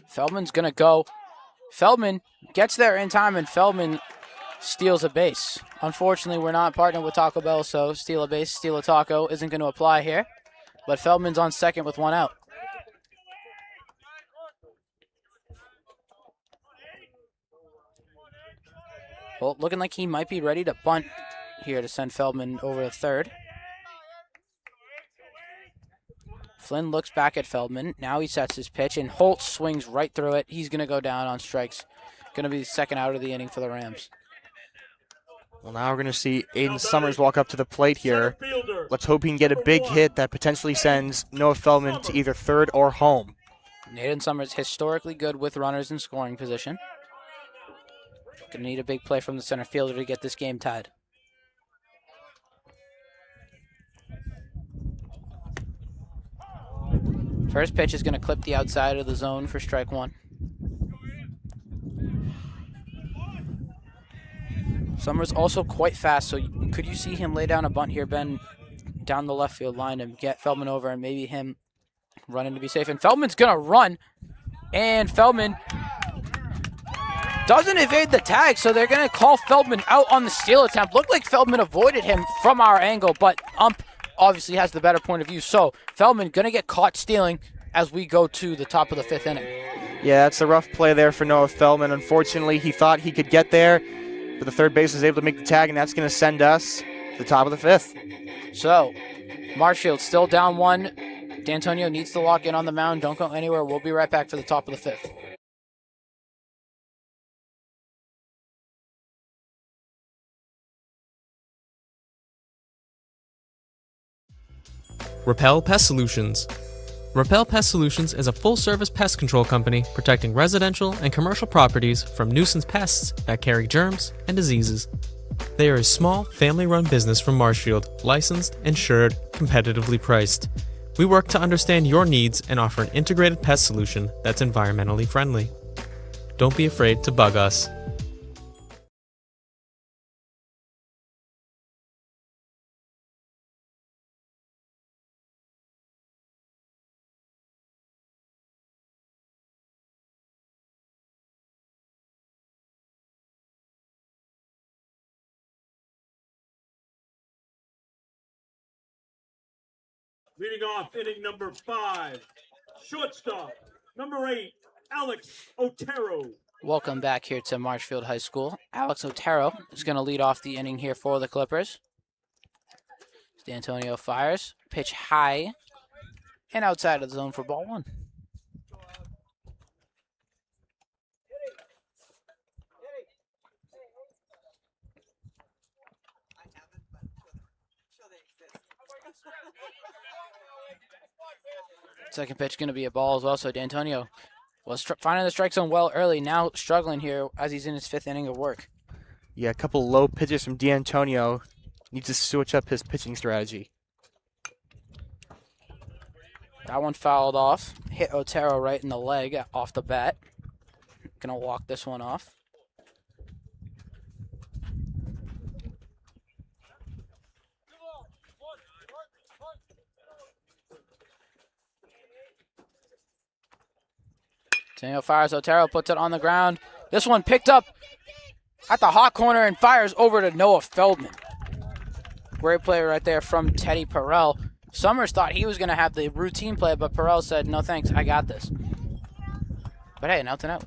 Feldman's going to go. Feldman gets there in time, and Feldman steals a base. Unfortunately, we're not partnered with Taco Bell, so steal a base, steal a taco isn't going to apply here. But Feldman's on second with one out. Well, looking like he might be ready to bunt here to send Feldman over to third. Flynn looks back at Feldman. Now he sets his pitch, and Holt swings right through it. He's going to go down on strikes. Going to be the second out of the inning for the Rams. Well, now we're going to see Aiden Summers walk up to the plate here. Let's hope he can get a big hit that potentially sends Noah Feldman to either third or home. Aiden Summers historically good with runners in scoring position. Going to need a big play from the center fielder to get this game tied. First pitch is going to clip the outside of the zone for strike one. Summers also quite fast, so could you see him lay down a bunt here, Ben, down the left field line and get Feldman over and maybe him running to be safe? And Feldman's going to run, and Feldman doesn't evade the tag, so they're going to call Feldman out on the steal attempt. Looked like Feldman avoided him from our angle, but ump obviously has the better point of view. So Feldman going to get caught stealing as we go to the top of the fifth inning. Yeah, that's a rough play there for Noah Feldman. Unfortunately, he thought he could get there, but the third base was able to make the tag, and that's going to send us to the top of the fifth. So Marshfield still down one. D'Antonio needs to lock in on the mound. Don't go anywhere. We'll be right back for the top of the fifth. Repel Pest Solutions. Repel Pest Solutions is a full-service pest control company protecting residential and commercial properties from nuisance pests that carry germs and diseases. They are a small, family-run business from Marshfield, licensed, insured, competitively priced. We work to understand your needs and offer an integrated pest solution that's environmentally friendly. Don't be afraid to bug us. Leading off inning number 5, shortstop, number 8, Alex Otero. Welcome back here to Marshfield High School. Alex Otero is going to lead off the inning here for the Clippers. D'Antonio fires, pitch high and outside of the zone for ball one. Second pitch going to be a ball as well, so D'Antonio was finding the strike zone well early, now struggling here as he's in his fifth inning of work. Yeah, a couple low pitches from D'Antonio. Needs to switch up his pitching strategy. That one fouled off. Hit Otero right in the leg off the bat. Gonna walk this one off. Daniel fires. Otero puts it on the ground. This one picked up at the hot corner and fires over to Noah Feldman. Great play right there from Teddy Perrell. Summers thought he was going to have the routine play, but Perrell said, no thanks, I got this. But hey, out to out.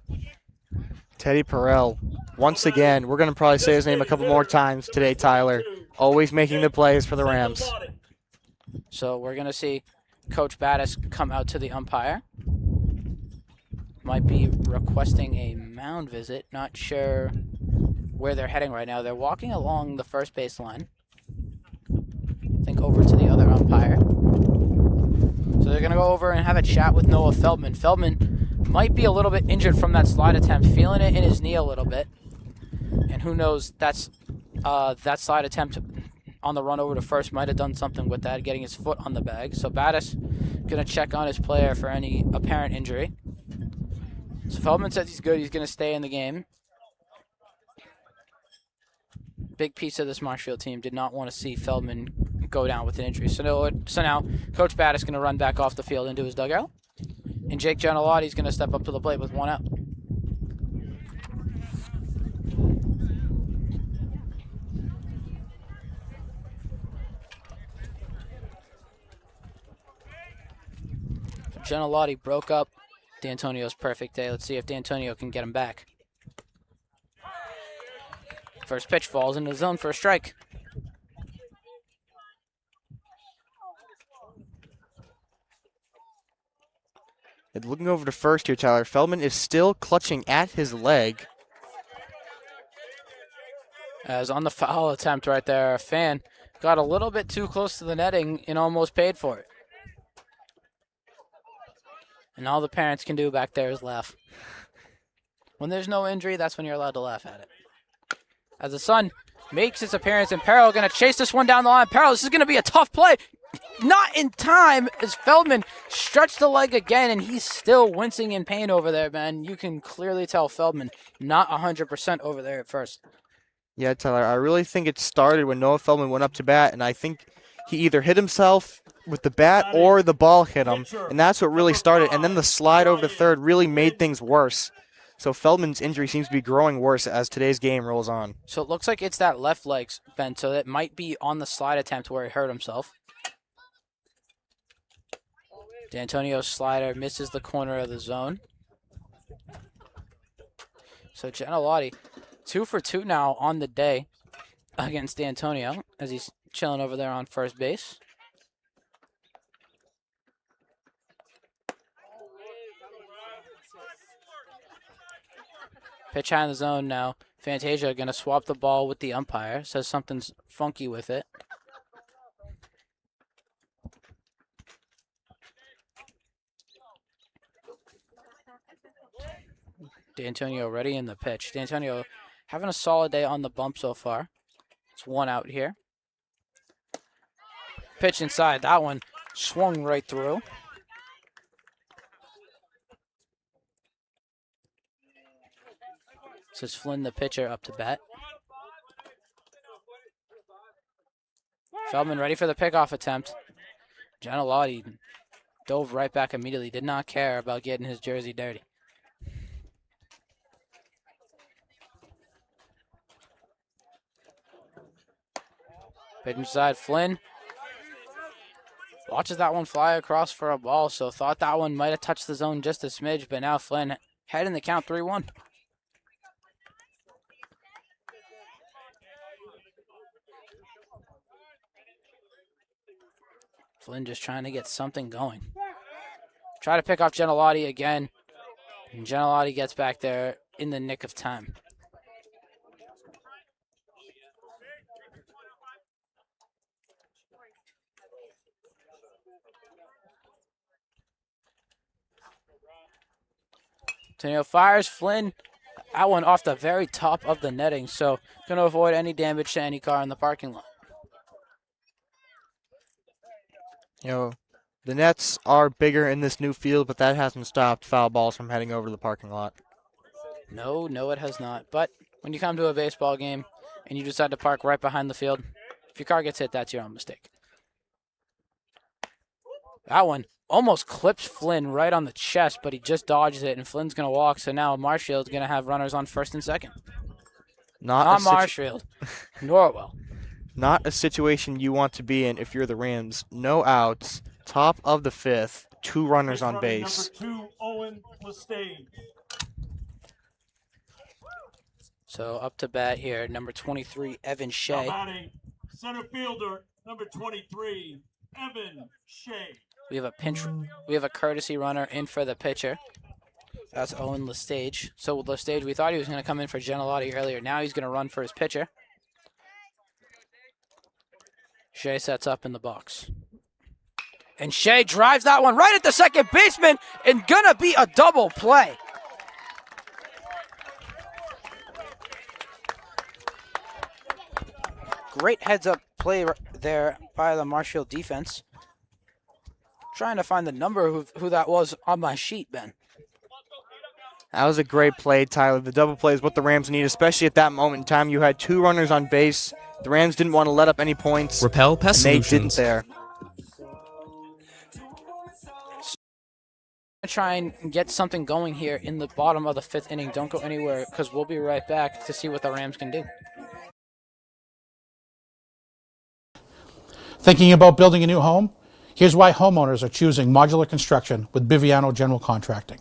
Teddy Perrell, once again, we're going to probably say his name a couple more times today, Tyler. Always making the plays for the Rams. So we're going to see Coach Battis come out to the umpire. Might be requesting a mound visit. Not sure where they're heading right now. They're walking along the first base line. I think over to the other umpire. So they're going to go over and have a chat with Noah Feldman. Feldman might be a little bit injured from that slide attempt, feeling it in his knee a little bit. And who knows, that slide attempt on the run over to first might have done something with that, getting his foot on the bag. So Battis going to check on his player for any apparent injury. So Feldman says he's good. He's going to stay in the game. Big piece of this Marshfield team did not want to see Feldman go down with an injury. So now Coach Battis is going to run back off the field into his dugout. And Jake Gianalotti is going to step up to the plate with one out. Gianalotti broke up D'Antonio's perfect day. Let's see if D'Antonio can get him back. First pitch falls into the zone for a strike. And looking over to first here, Tyler, Feldman is still clutching at his leg. As on the foul attempt right there, a fan got a little bit too close to the netting and almost paid for it. And all the parents can do back there is laugh. When there's no injury, that's when you're allowed to laugh at it. As the sun makes its appearance, and Perrell going to chase this one down the line. Perrell, this is going to be a tough play. Not in time as Feldman stretched the leg again, and he's still wincing in pain over there, man. You can clearly tell Feldman not 100% over there at first. Yeah, Tyler, I really think it started when Noah Feldman went up to bat, and I think he either hit himself with the bat or the ball hit him, and that's what really started. And then the slide over to third really made things worse. So Feldman's injury seems to be growing worse as today's game rolls on. So it looks like it's that left leg, Ben, so that might be on the slide attempt where he hurt himself. D'Antonio's slider misses the corner of the zone. So Gianalotti, 2 for 2 now on the day against D'Antonio as he's chilling over there on first base. Pitch high in the zone now. Fantasia going to swap the ball with the umpire. Says something's funky with it. D'Antonio ready in the pitch. D'Antonio having a solid day on the bump so far. It's one out here. Pitch inside. That one swung right through. Says Flynn, the pitcher, up to bat. Feldman ready for the pickoff attempt. Gianalotti dove right back immediately. Did not care about getting his jersey dirty. Pitch inside, Flynn. Watches that one fly across for a ball, so thought that one might have touched the zone just a smidge, but now Flynn head in the count 3-1. Flynn just trying to get something going. Try to pick off Gianalotti again. And Gianalotti gets back there in the nick of time. Antonio fires. Flynn, that one off the very top of the netting, so going to avoid any damage to any car in the parking lot. You know, The nets are bigger in this new field, but that hasn't stopped foul balls from heading over to the parking lot. No, it has not. But when you come to a baseball game and you decide to park right behind the field, if your car gets hit, that's your own mistake. That one almost clips Flynn right on the chest, but he just dodges it, and Flynn's going to walk. So now Marshfield's going to have runners on first and second. Not Marshfield. Norwell. Not a situation you want to be in if you're the Rams. No outs, top of the fifth, 2 runners on base. Number 2, Owen Lestage. So up to bat here, number 23, Evan Shea. Now batting, center fielder, number 23, Evan Shea. We have a courtesy runner in for the pitcher. That's Owen Lestage. So Lestage, we thought he was going to come in for Genelotti earlier. Now he's going to run for his pitcher. Shea sets up in the box. And Shea drives that one right at the second baseman, and gonna be a double play. Great heads-up play there by the Marshfield defense. Trying to find the number who that was on my sheet, Ben. That was a great play, Tyler. The double play is what the Rams need, especially at that moment in time. You had 2 runners on base. The Rams didn't want to let up any points. Repel Pest and they Solutions. didn't there. Try and get something going here in the bottom of the 5th inning. Don't go anywhere, because we'll be right back to see what the Rams can do. Thinking about building a new home? Here's why homeowners are choosing modular construction with Biviano General Contracting.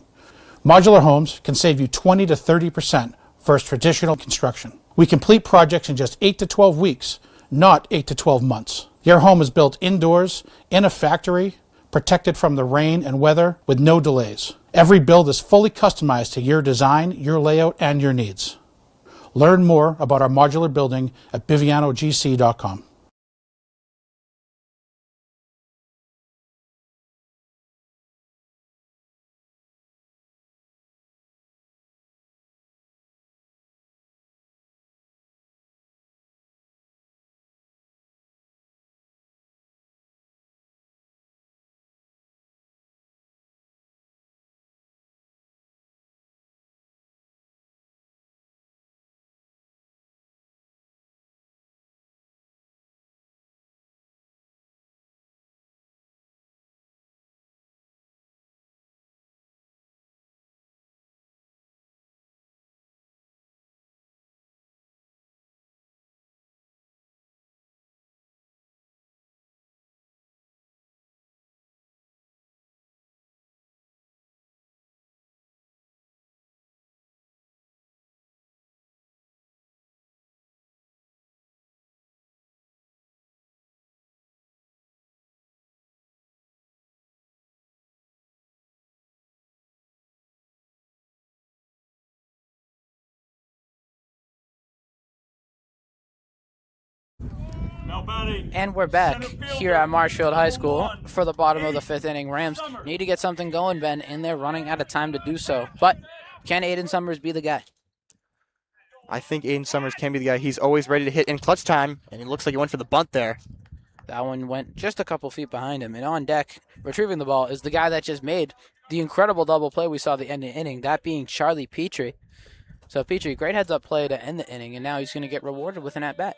Modular homes can save you 20 to 30% versus traditional construction. We complete projects in just 8 to 12 weeks, not 8 to 12 months. Your home is built indoors, in a factory, protected from the rain and weather with no delays. Every build is fully customized to your design, your layout, and your needs. Learn more about our modular building at bivianogc.com. Now batting, And we're back here at Marshfield High School for the bottom of the 5th inning. Rams need to get something going, Ben, and they're running out of time to do so. But can Aiden Summers be the guy? I think Aiden Summers can be the guy. He's always ready to hit in clutch time, and it looks like he went for the bunt there. That one went just a couple feet behind him. And on deck, retrieving the ball, is the guy that just made the incredible double play we saw at the end of the inning, that being Charlie Petrie. So Petrie, great heads-up play to end the inning, and now he's going to get rewarded with an at-bat.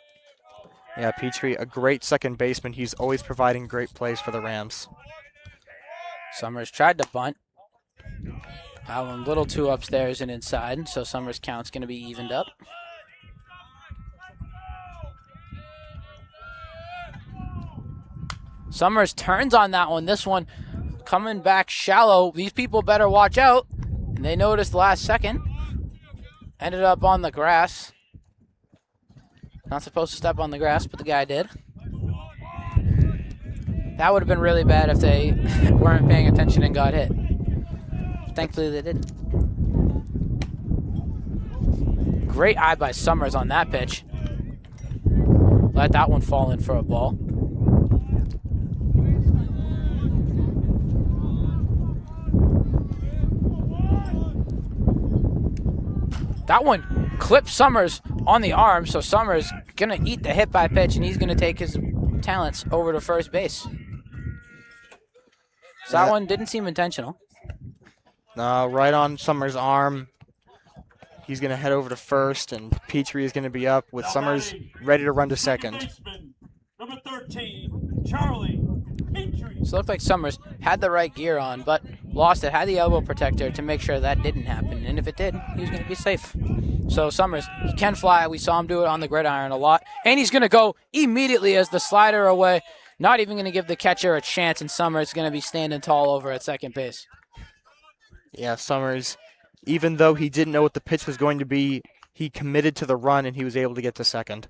Yeah, Petrie, a great second baseman. He's always providing great plays for the Rams. Summers tried to bunt. That one a little too upstairs and inside, so Summers' count's going to be evened up. Summers turns on that one. This one coming back shallow. These people better watch out. And they noticed last second. Ended up on the grass. Not supposed to step on the grass, but the guy did. That would have been really bad if they weren't paying attention and got hit. Thankfully, they didn't. Great eye by Summers on that pitch. Let that one fall in for a ball. That one clipped Summers on the arm, so Summers gonna eat the hit by pitch, and he's gonna take his talents over to first base. So that one didn't seem intentional. No, right on Summers' arm. He's going to head over to first, and Petrie is going to be up with Summers ready to run to second. Baseman, number 13, Charlie Petrie. So it looked like Summers had the right gear on, but lost it, had the elbow protector to make sure that didn't happen. And if it did, he was going to be safe. So Summers, he can fly. We saw him do it on the gridiron a lot. And he's going to go immediately as the slider away. Not even going to give the catcher a chance, and Summers going to be standing tall over at second base. Yeah, Summers, even though he didn't know what the pitch was going to be, he committed to the run, and he was able to get to second.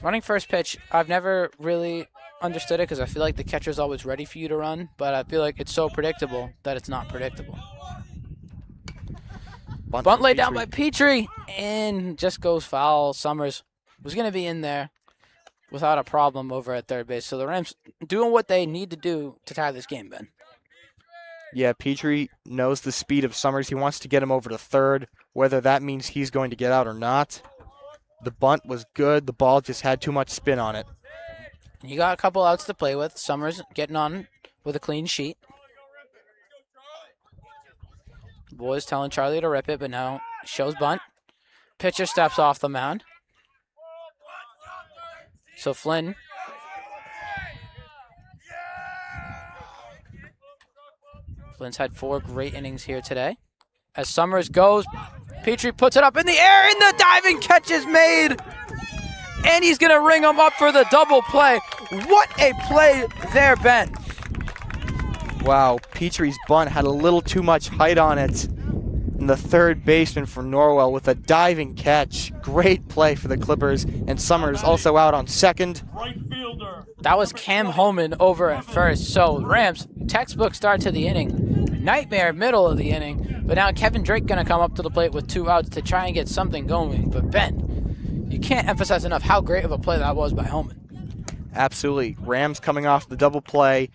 Running first pitch, I've never really understood it because I feel like the catcher's always ready for you to run, but I feel like it's so predictable that it's not predictable. Bunt laid down by Petrie, and just goes foul. Summers was going to be in there without a problem over at third base. So the Rams doing what they need to do to tie this game, Ben. Yeah, Petrie knows the speed of Summers. He wants to get him over to third, whether that means he's going to get out or not. The bunt was good. The ball just had too much spin on it. You got a couple outs to play with. Summers getting on with a clean sheet. Boys telling Charlie to rip it, but now shows bunt. Pitcher steps off the mound. So Flynn. Flynn's had 4 great innings here today. As Summers goes, Petrie puts it up in the air, and the diving catch is made. And he's going to ring him up for the double play. What a play there, Ben. Wow, Petrie's bunt had a little too much height on it. And the third baseman for Norwell with a diving catch. Great play for the Clippers. And Summers also out on second. Right fielder. That was Cam Homan over at first. So Rams, textbook start to the inning. Nightmare middle of the inning. But now Kevin Drake going to come up to the plate with 2 outs to try and get something going. But Ben, you can't emphasize enough how great of a play that was by Homan. Absolutely. Rams coming off the double play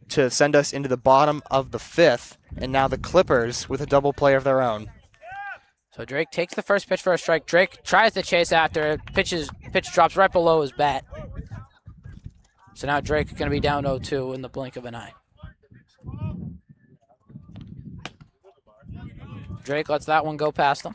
to send us into the bottom of the 5th. And now the Clippers with a double play of their own. So Drake takes the first pitch for a strike. Drake tries to chase after it. Pitch drops right below his bat. So now Drake going to be down 0-2 in the blink of an eye. Drake lets that one go past him.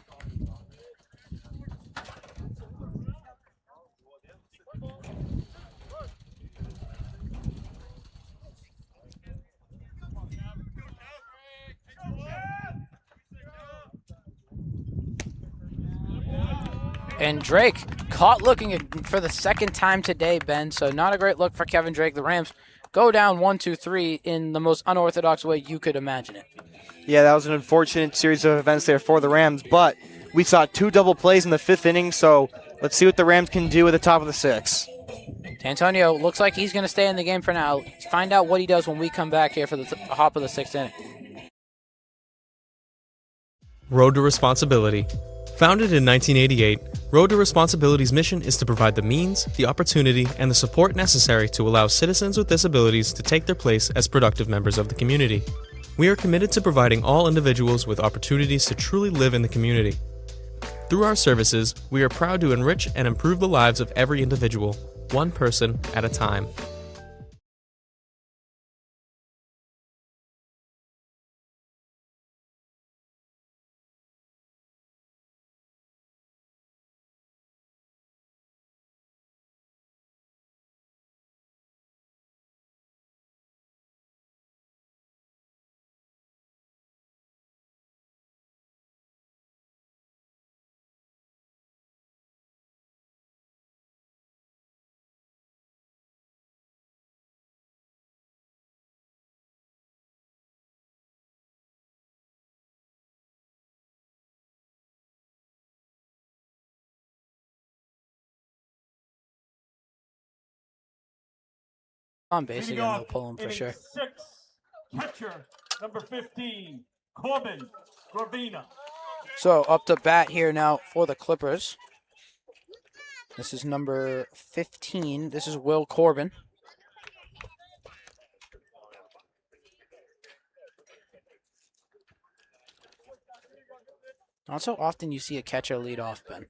And Drake caught looking for the second time today, Ben. So not a great look for Kevin Drake. The Rams go down 1-2-3 in the most unorthodox way you could imagine it. Yeah, that was an unfortunate series of events there for the Rams, but we saw 2 double plays in the 5th inning, so let's see what the Rams can do at the top of the 6th. Antonio looks like he's going to stay in the game for now. Let's find out what he does when we come back here for the hop of the 6th inning. Road to Responsibility. Founded in 1988, Road to Responsibility's mission is to provide the means, the opportunity, and the support necessary to allow citizens with disabilities to take their place as productive members of the community. We are committed to providing all individuals with opportunities to truly live in the community. Through our services, we are proud to enrich and improve the lives of every individual, one person at a time. On base Leading again, off they'll pull him for inning sure. 6, catcher number 15, Corbin Gravina. So up to bat here now for the Clippers. This is number 15. This is Will Corbin. Not so often you see a catcher lead off, Ben.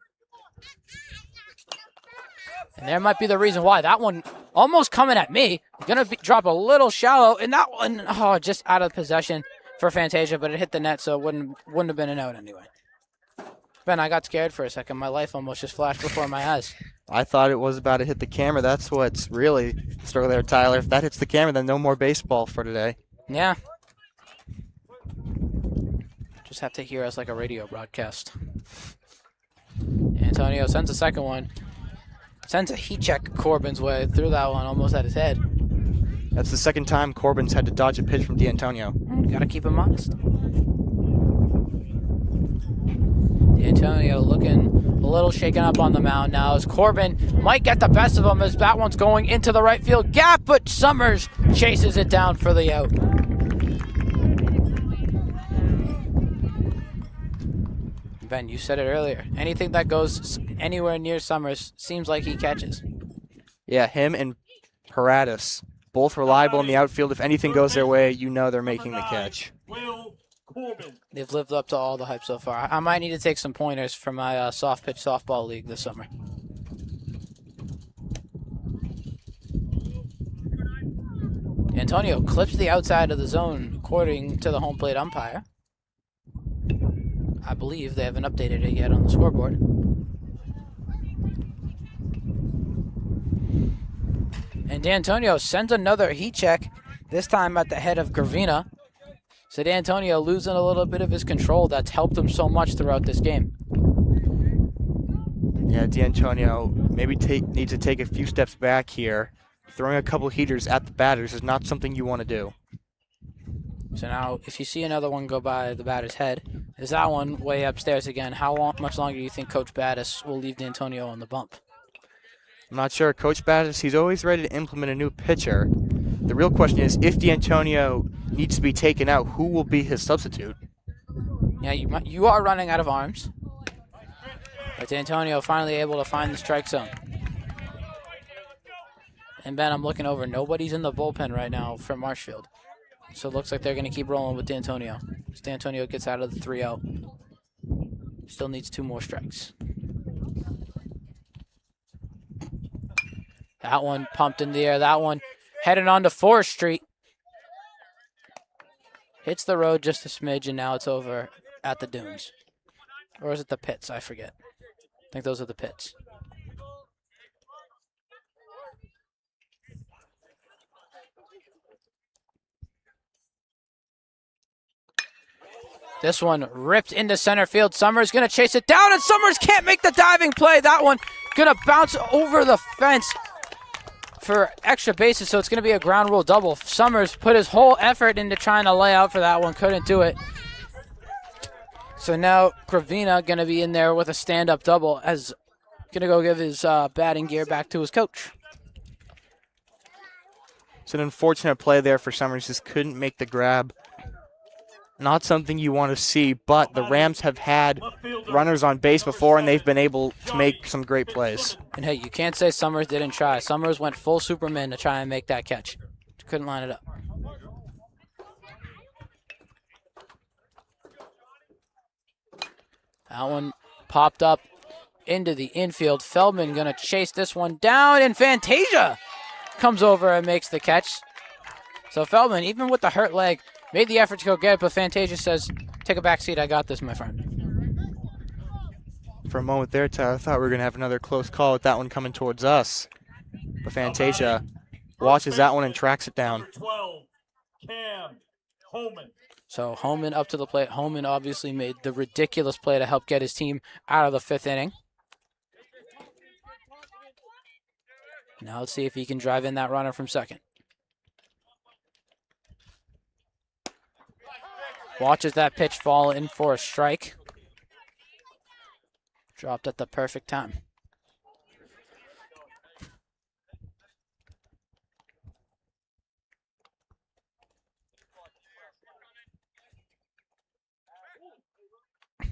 And there might be the reason why. That one almost coming at me. Gonna drop a little shallow. And that one, just out of possession for Fantasia, but it hit the net, so it wouldn't have been an out anyway. Ben, I got scared for a second. My life almost just flashed before my eyes. I thought it was about to hit the camera. That's what's really struggling there, Tyler. If that hits the camera, then no more baseball for today. Yeah. Just have to hear us like a radio broadcast. Antonio sends a second one. Sends a heat check Corbin's way. Threw that one almost at his head. That's the second time Corbin's had to dodge a pitch from D'Antonio. Gotta keep him honest. D'Antonio looking a little shaken up on the mound now as Corbin might get the best of him as that one's going into the right field gap, but Summers chases it down for the out. Ben, you said it earlier. Anything that goes anywhere near Summers seems like he catches. Yeah, him and Paratus, both reliable in the outfield. If anything goes their way, you know they're making the catch. They've lived up to all the hype so far. I might need to take some pointers for my soft pitch softball league this summer. Antonio clips the outside of the zone according to the home plate umpire. I believe they haven't updated it yet on the scoreboard. And D'Antonio sends another heat check, this time at the head of Gravina. So D'Antonio losing a little bit of his control that's helped him so much throughout this game. Yeah, D'Antonio maybe needs to take a few steps back here. Throwing a couple heaters at the batters is not something you want to do. So now, if you see another one go by the batter's head, is that one way upstairs again? Much longer do you think Coach Battis will leave D'Antonio on the bump? I'm not sure. Coach Battis, he's always ready to implement a new pitcher. The real question is, if D'Antonio needs to be taken out, who will be his substitute? Yeah, you are running out of arms. But D'Antonio finally able to find the strike zone. And Ben, I'm looking over. Nobody's in the bullpen right now for Marshfield. So it looks like they're going to keep rolling with D'Antonio. As D'Antonio gets out of the 3-0. Still needs 2 more strikes. That one pumped in the air. That one heading on to Forest Street. Hits the road just a smidge, and now it's over at the dunes. Or is it the pits? I forget. I think those are the pits. This one ripped into center field. Summers going to chase it down, and Summers can't make the diving play. That one going to bounce over the fence for extra bases, so it's going to be a ground rule double. Summers put his whole effort into trying to lay out for that one, couldn't do it. So now Gravina going to be in there with a stand-up double, as going to go give his batting gear back to his coach. It's an unfortunate play there for Summers. Just couldn't make the grab. Not something you want to see, but the Rams have had runners on base before, and they've been able to make some great plays. And hey, you can't say Summers didn't try. Summers went full Superman to try and make that catch. Couldn't line it up. That one popped up into the infield. Feldman going to chase this one down, and Fantasia comes over and makes the catch. So Feldman, even with the hurt leg, made the effort to go get it, but Fantasia says, take a back seat, I got this, my friend. For a moment there, Tyler, I thought we were going to have another close call with that one coming towards us. But Fantasia watches that one and tracks it down. 12, Cam Holman. So Holman up to the plate. Holman obviously made the ridiculous play to help get his team out of the 5th inning. Now let's see if he can drive in that runner from second. Watches that pitch fall in for a strike. Dropped at the perfect time.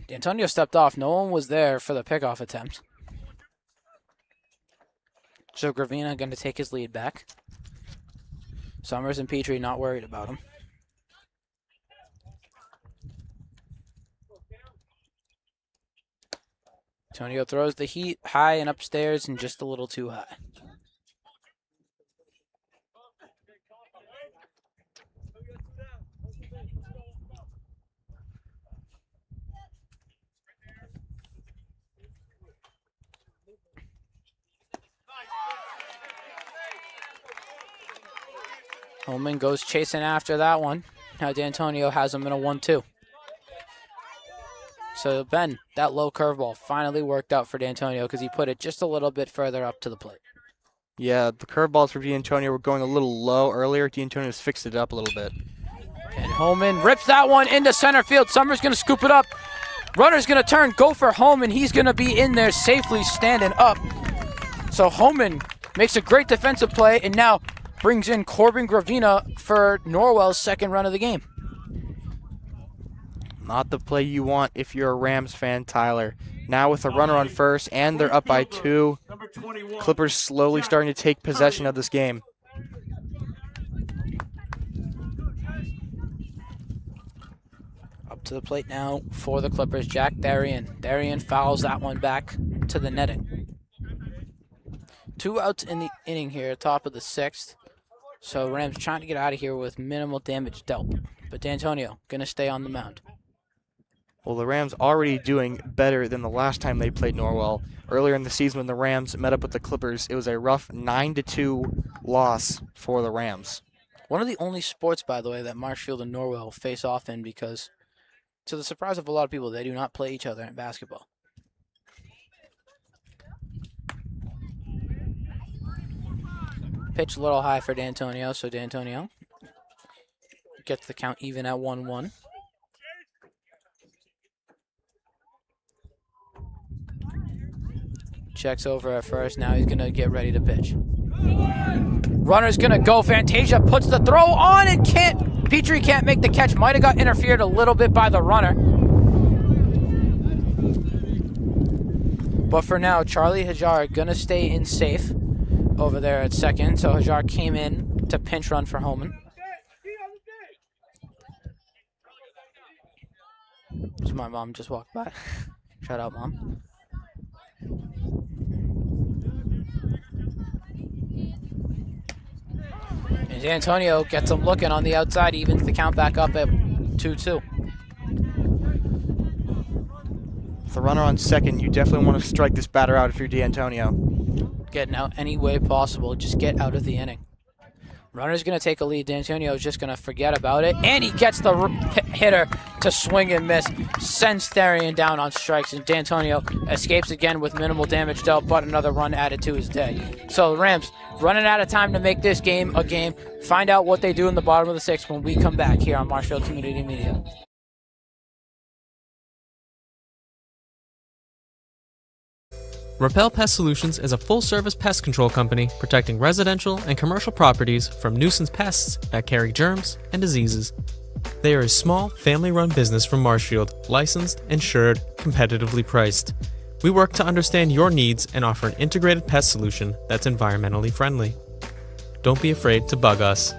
D'Antonio stepped off. No one was there for the pickoff attempt. So Gravina going to take his lead back. Summers and Petrie not worried about him. Antonio throws the heat high and upstairs and just a little too high. Holman goes chasing after that one. Now D'Antonio has him in a 1-2. So, Ben, that low curveball finally worked out for D'Antonio because he put it just a little bit further up to the plate. Yeah, the curveballs for D'Antonio were going a little low earlier. D'Antonio's fixed it up a little bit. And Holman rips that one into center field. Summers going to scoop it up. Runner's going to turn, go for Holman. He's going to be in there safely standing up. So Holman makes a great defensive play and now brings in Corbin Gravina for Norwell's second run of the game. Not the play you want if you're a Rams fan, Tyler. Now with a runner on first and they're up by 2, Clippers slowly starting to take possession of this game. Up to the plate now for the Clippers, Jack Darien. Darien fouls that one back to the netting. 2 outs in the inning here, top of the 6th. So Rams trying to get out of here with minimal damage dealt. But D'Antonio going to stay on the mound. Well, the Rams already doing better than the last time they played Norwell. Earlier in the season when the Rams met up with the Clippers, it was a rough 9-2 loss for the Rams. One of the only sports, by the way, that Marshfield and Norwell face off in because, to the surprise of a lot of people, they do not play each other in basketball. Pitch a little high for D'Antonio, so D'Antonio gets the count even at 1-1. Checks over at first, now he's going to get ready to pitch. Runner's going to go, Fantasia puts the throw on and can't, Petrie can't make the catch, might have got interfered a little bit by the runner. But for now, Charlie Hajar going to stay in safe over there at second. So Hajar came in to pinch run for Holman. So my mom just walked by. Shout out, Mom. And D'Antonio gets him looking on the outside, evens the count back up at 2-2. With a runner on second, you definitely want to strike this batter out if you're D'Antonio. Getting out any way possible, just get out of the inning. Runner's going to take a lead. D'Antonio's just going to forget about it. And he gets the hitter to swing and miss. Sends Therian down on strikes. And D'Antonio escapes again with minimal damage dealt, but another run added to his day. So the Rams running out of time to make this game a game. Find out what they do in the bottom of the 6th when we come back here on Marshfield Community Media. Repel Pest Solutions is a full-service pest control company protecting residential and commercial properties from nuisance pests that carry germs and diseases. They are a small, family-run business from Marshfield, licensed, insured, competitively priced. We work to understand your needs and offer an integrated pest solution that's environmentally friendly. Don't be afraid to bug us.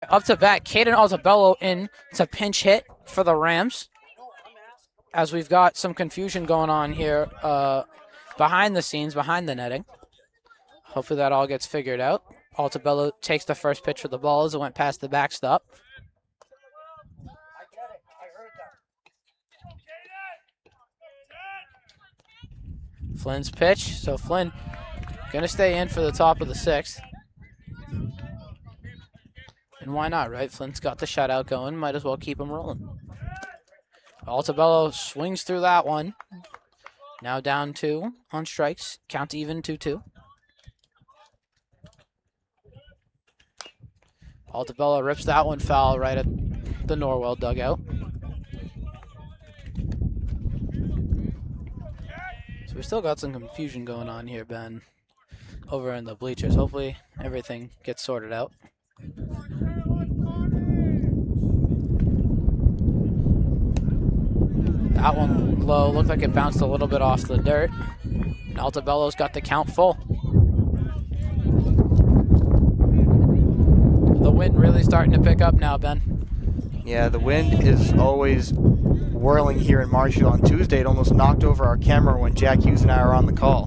Up to bat, Caden Altabello in to pinch hit for the Rams. As we've got some confusion going on here behind the scenes, behind the netting. Hopefully that all gets figured out. Altabello takes the first pitch for the ball as it went past the backstop. Flynn's pitch, so Flynn gonna stay in for the top of the 6th. And why not, right? Flynn's got the shutout going, might as well keep him rolling. Altabello swings through that one. Now down 2 on strikes, count even 2-2. Altabello rips that one foul right at the Norwell dugout. So we still got some confusion going on here, Ben, over in the bleachers. Hopefully everything gets sorted out. That one low, looked like it bounced a little bit off the dirt. And Altabello's got the count full. The wind really starting to pick up now, Ben. Yeah, the wind is always whirling here in Marshfield. On Tuesday, it almost knocked over our camera when Jack Hughes and I were on the call.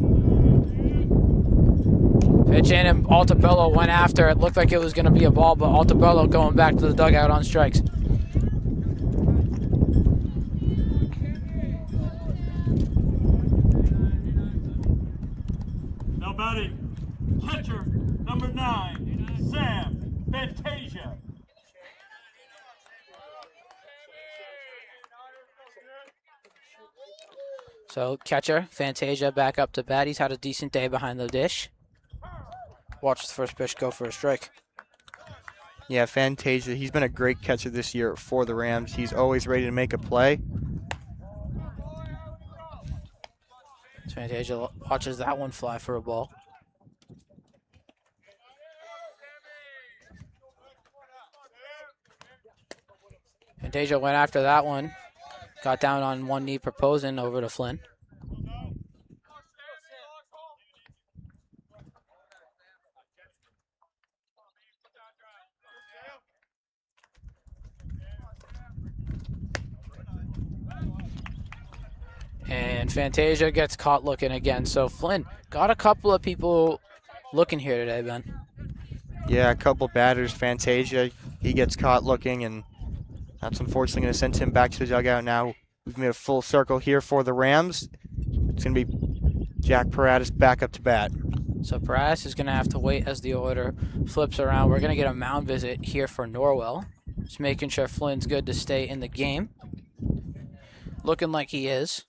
Pitch in and Altabello went after. It looked like it was going to be a ball, but Altabello going back to the dugout on strikes. Now batting, catcher number 9, Sam Fantasia. So catcher Fantasia back up to bat. He's had a decent day behind the dish. Watch the first pitch go for a strike. Yeah, Fantasia, he's been a great catcher this year for the Rams. He's always ready to make a play. Fantasia watches that one fly for a ball. Fantasia went after that one. Got down on one knee proposing over to Flynn. And Fantasia gets caught looking again. So Flynn got a couple of people looking here today, Ben. Yeah, a couple batters. Fantasia, he gets caught looking, and that's unfortunately going to send him back to the dugout now. We've made a full circle here for the Rams. It's going to be Jack Paratus back up to bat. So Paratus is going to have to wait as the order flips around. We're going to get a mound visit here for Norwell. Just making sure Flynn's good to stay in the game. Looking like he is.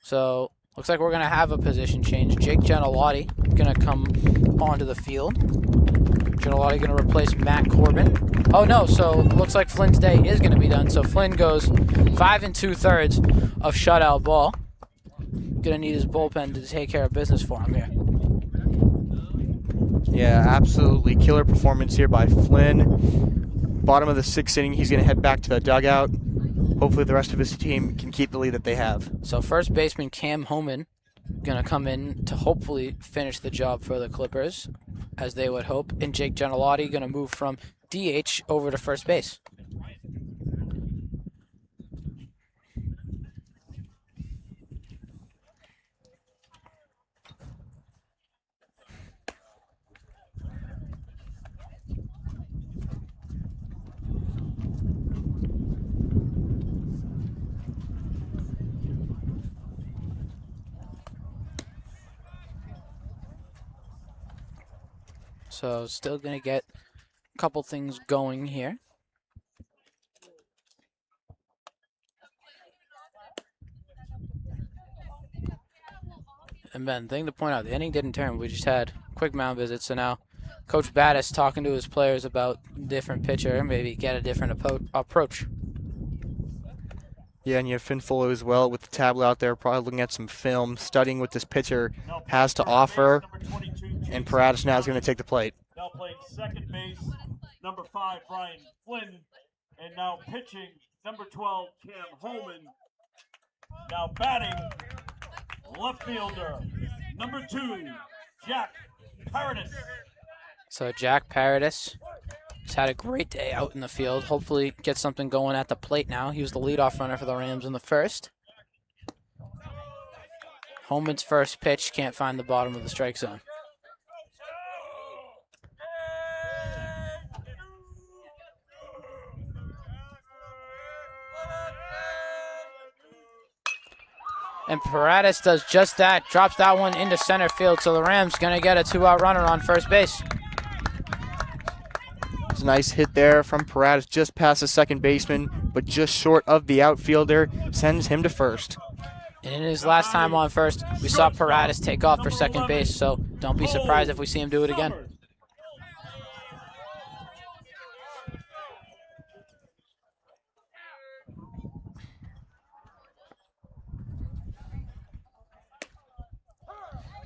So looks like we're going to have a position change. Jake Gentilati going to come onto the field. Gentilati going to replace Matt Corbin. Oh no, so looks like Flynn's day is going to be done. So Flynn goes 5 2/3 of shutout ball. Going to need his bullpen to take care of business for him here. Yeah, absolutely killer performance here by Flynn. Bottom of the 6th inning, he's going to head back to the dugout. Hopefully the rest of his team can keep the lead that they have. So first baseman Cam Homan going to come in to hopefully finish the job for the Clippers, as they would hope. And Jake Gentilati going to move from DH over to first base. So still going to get a couple things going here. And Ben, thing to point out, the inning didn't turn. We just had quick mound visits. So now Coach Battis talking to his players about different pitcher, maybe get a different approach. Yeah, and you have Finn Fuller as well with the tablet out there, probably looking at some film, studying what this pitcher has to offer. And Paratus now is going to take the plate. Now playing second base, number 5, Brian Flynn. And now pitching, number 12, Cam Holman. Now batting, left fielder, number 2, Jack Paratus. So Jack Paratus He's had a great day out in the field. Hopefully get something going at the plate now. He was the leadoff runner for the Rams in the first. Holman's first pitch can't find the bottom of the strike zone. And Paradis does just that, drops that one into center field, so the Rams going to get a 2-out runner on first base. It's a nice hit there from Paradis, just past the second baseman, but just short of the outfielder, sends him to first. And in his last time on first, we saw Paradis take off for second base, so don't be surprised if we see him do it again.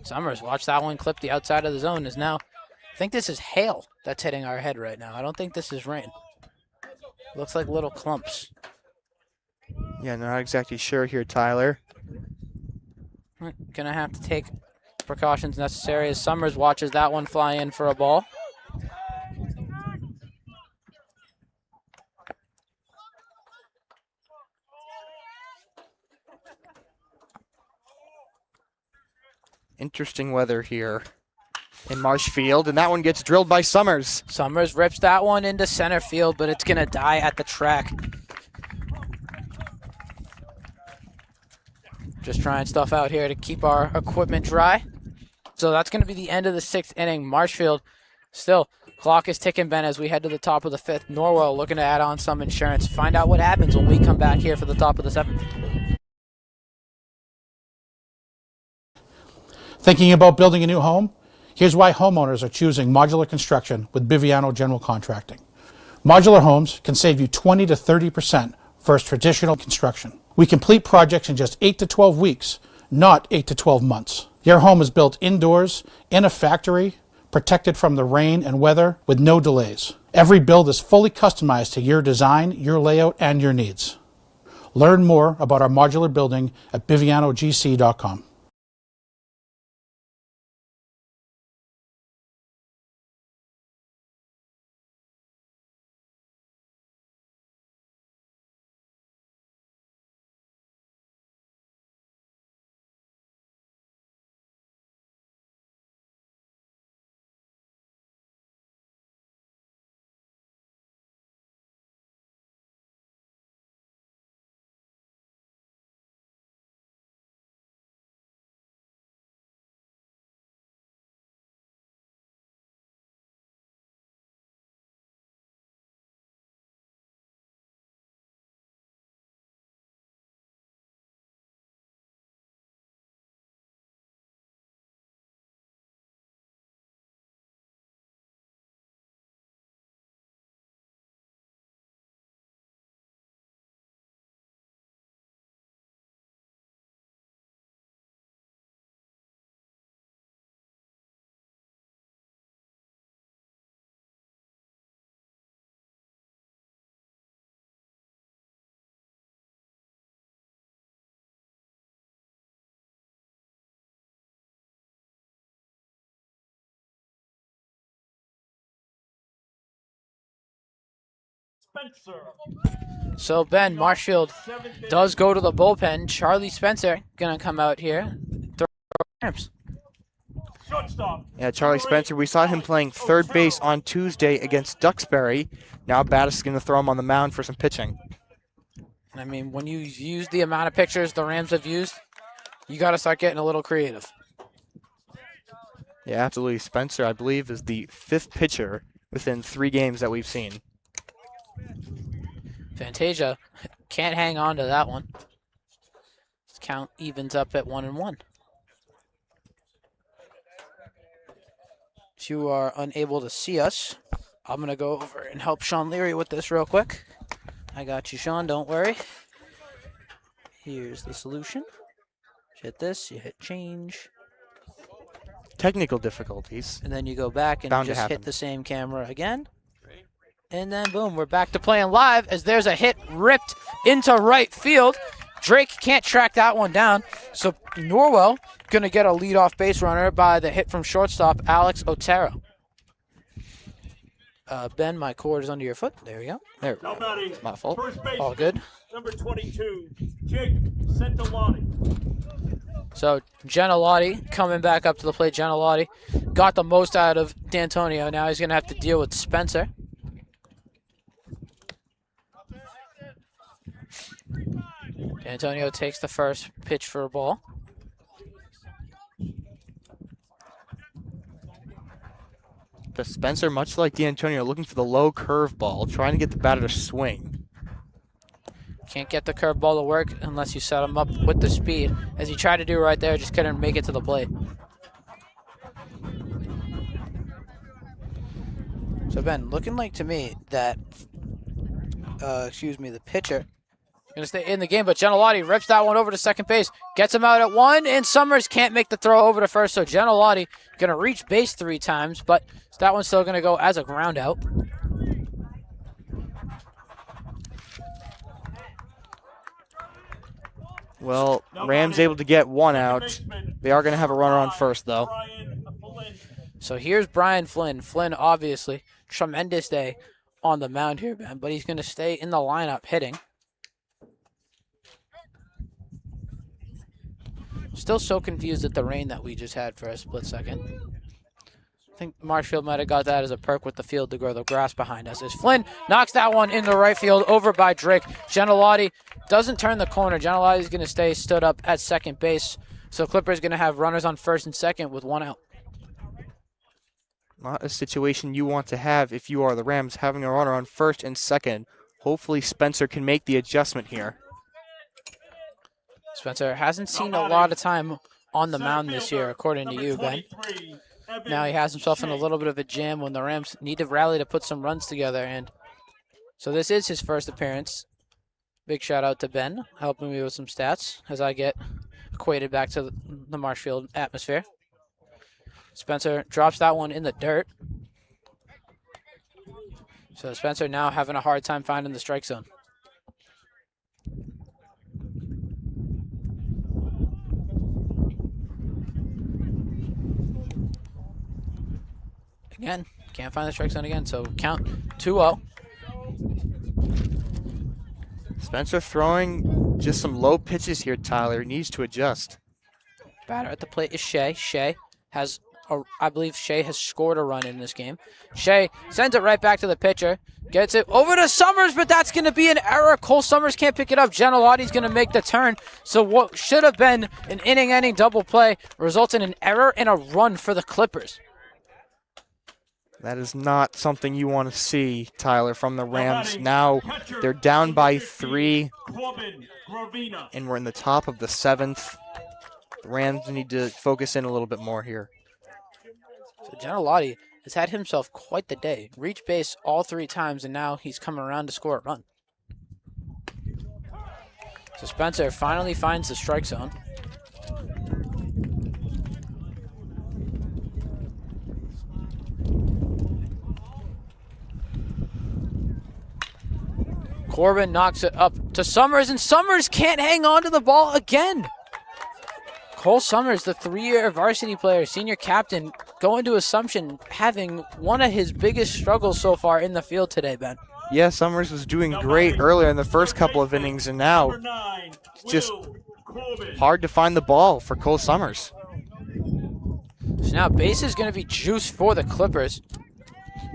Summers, watch that one clip the outside of the zone. Is now, I think this is hail that's hitting our head right now. I don't think this is rain. Looks like little clumps. Yeah, not exactly sure here, Tyler. Gonna have to take precautions necessary as Summers watches that one fly in for a ball. Interesting weather here in Marshfield, and that one gets drilled by Summers. Summers rips that one into center field, but it's gonna die at the track. Just trying stuff out here to keep our equipment dry. So that's gonna be the end of the 6th inning. Marshfield still, clock is ticking, Ben, as we head to the top of the 5th. Norwell looking to add on some insurance. Find out what happens when we come back here for the top of the 7th. Thinking about building a new home? Here's why homeowners are choosing modular construction with Biviano General Contracting. Modular homes can save you 20 to 30% versus traditional construction. We complete projects in just 8 to 12 weeks, not 8 to 12 months. Your home is built indoors, in a factory, protected from the rain and weather with no delays. Every build is fully customized to your design, your layout, and your needs. Learn more about our modular building at bivianogc.com. Spencer. So Ben, Marshfield does go to the bullpen. Charlie Spencer gonna come out here. Shortstop. Yeah, Charlie Spencer, we saw him playing third base on Tuesday against Duxbury. Now Battis is going to throw him on the mound for some pitching. I mean, when you use the amount of pitchers the Rams have used, you got to start getting a little creative. Yeah, absolutely. Spencer, I believe, is the 5th pitcher within 3 games that we've seen. Fantasia can't hang on to that one. His count evens up at 1-1. If you are unable to see us, I'm going to go over and help Sean Leary with this real quick. I got you, Sean. Don't worry. Here's the solution. Hit this. You hit change. Technical difficulties. And then you go back and Bound to just happen. hit the same camera again. And then, boom, we're back to playing live as there's a hit ripped into right field. Drake can't track that one down. So Norwell going to get a leadoff base runner by the hit from shortstop, Alex Otero. Ben, my cord is under your foot. There we go. There. Now batting. My fault. First base. All good. Number 22, Jake Centilati. So Gentilati coming back up to the plate. Gentilati got the most out of D'Antonio. Now he's going to have to deal with Spencer. D'Antonio takes the first pitch for a ball. The Spencer, much like D'Antonio, looking for the low curveball, trying to get the batter to swing. Can't get the curveball to work unless you set him up with the speed. As he tried to do right there, just couldn't make it to the plate. So Ben, looking like to me that, the pitcher going to stay in the game, but Gentilati rips that one over to second base, gets him out at one, and Summers can't make the throw over to first, so Gentilati going to reach base 3 times, but that one's still going to go as a ground out. Well, Rams able to get 1 out. They are going to have a runner on first, though. So here's Brian Flynn. Flynn, obviously, tremendous day on the mound here, Ben, but he's going to stay in the lineup hitting. Still so confused at the rain that we just had for a split second. I think Marshfield might have got that as a perk with the field to grow the grass behind us. As Flynn knocks that one into right field over by Drake. Gentilati doesn't turn the corner. Gentilati is going to stay stood up at second base. So Clippers going to have runners on first and second with 1 out. Not a situation you want to have if you are the Rams, having a runner on first and second. Hopefully Spencer can make the adjustment here. Spencer hasn't seen a lot of time on the mound this year, according to you, Ben. Now he has himself in a little bit of a jam when the Rams need to rally to put some runs together. And so this is his first appearance. Big shout out to Ben, helping me with some stats as I get equated back to the Marshfield atmosphere. Spencer drops that one in the dirt. So Spencer now having a hard time finding the strike zone. Again, can't find the strike zone again, so count 2-0. Spencer throwing just some low pitches here, Tyler. He needs to adjust. Batter at the plate is Shea. Shea has, I believe Shea has scored a run in this game. Shea sends it right back to the pitcher. Gets it over to Summers, but that's going to be an error. Cole Summers can't pick it up. Gentilati's going to make the turn. So what should have been an inning-ending double play results in an error and a run for the Clippers. That is not something you want to see, Tyler, from the Rams. Now they're down by 3, and we're in the top of the 7th. The Rams need to focus in a little bit more here. So Gentilati has had himself quite the day. Reached base all 3 times, and now he's coming around to score a run. So Spencer finally finds the strike zone. Corbin knocks it up to Summers, and Summers can't hang on to the ball again. Cole Summers, the 3-year varsity player, senior captain, going to Assumption, having one of his biggest struggles so far in the field today, Ben. Yeah, Summers was doing great earlier in the first couple of innings, and now it's just hard to find the ball for Cole Summers. So now base is going to be juiced for the Clippers.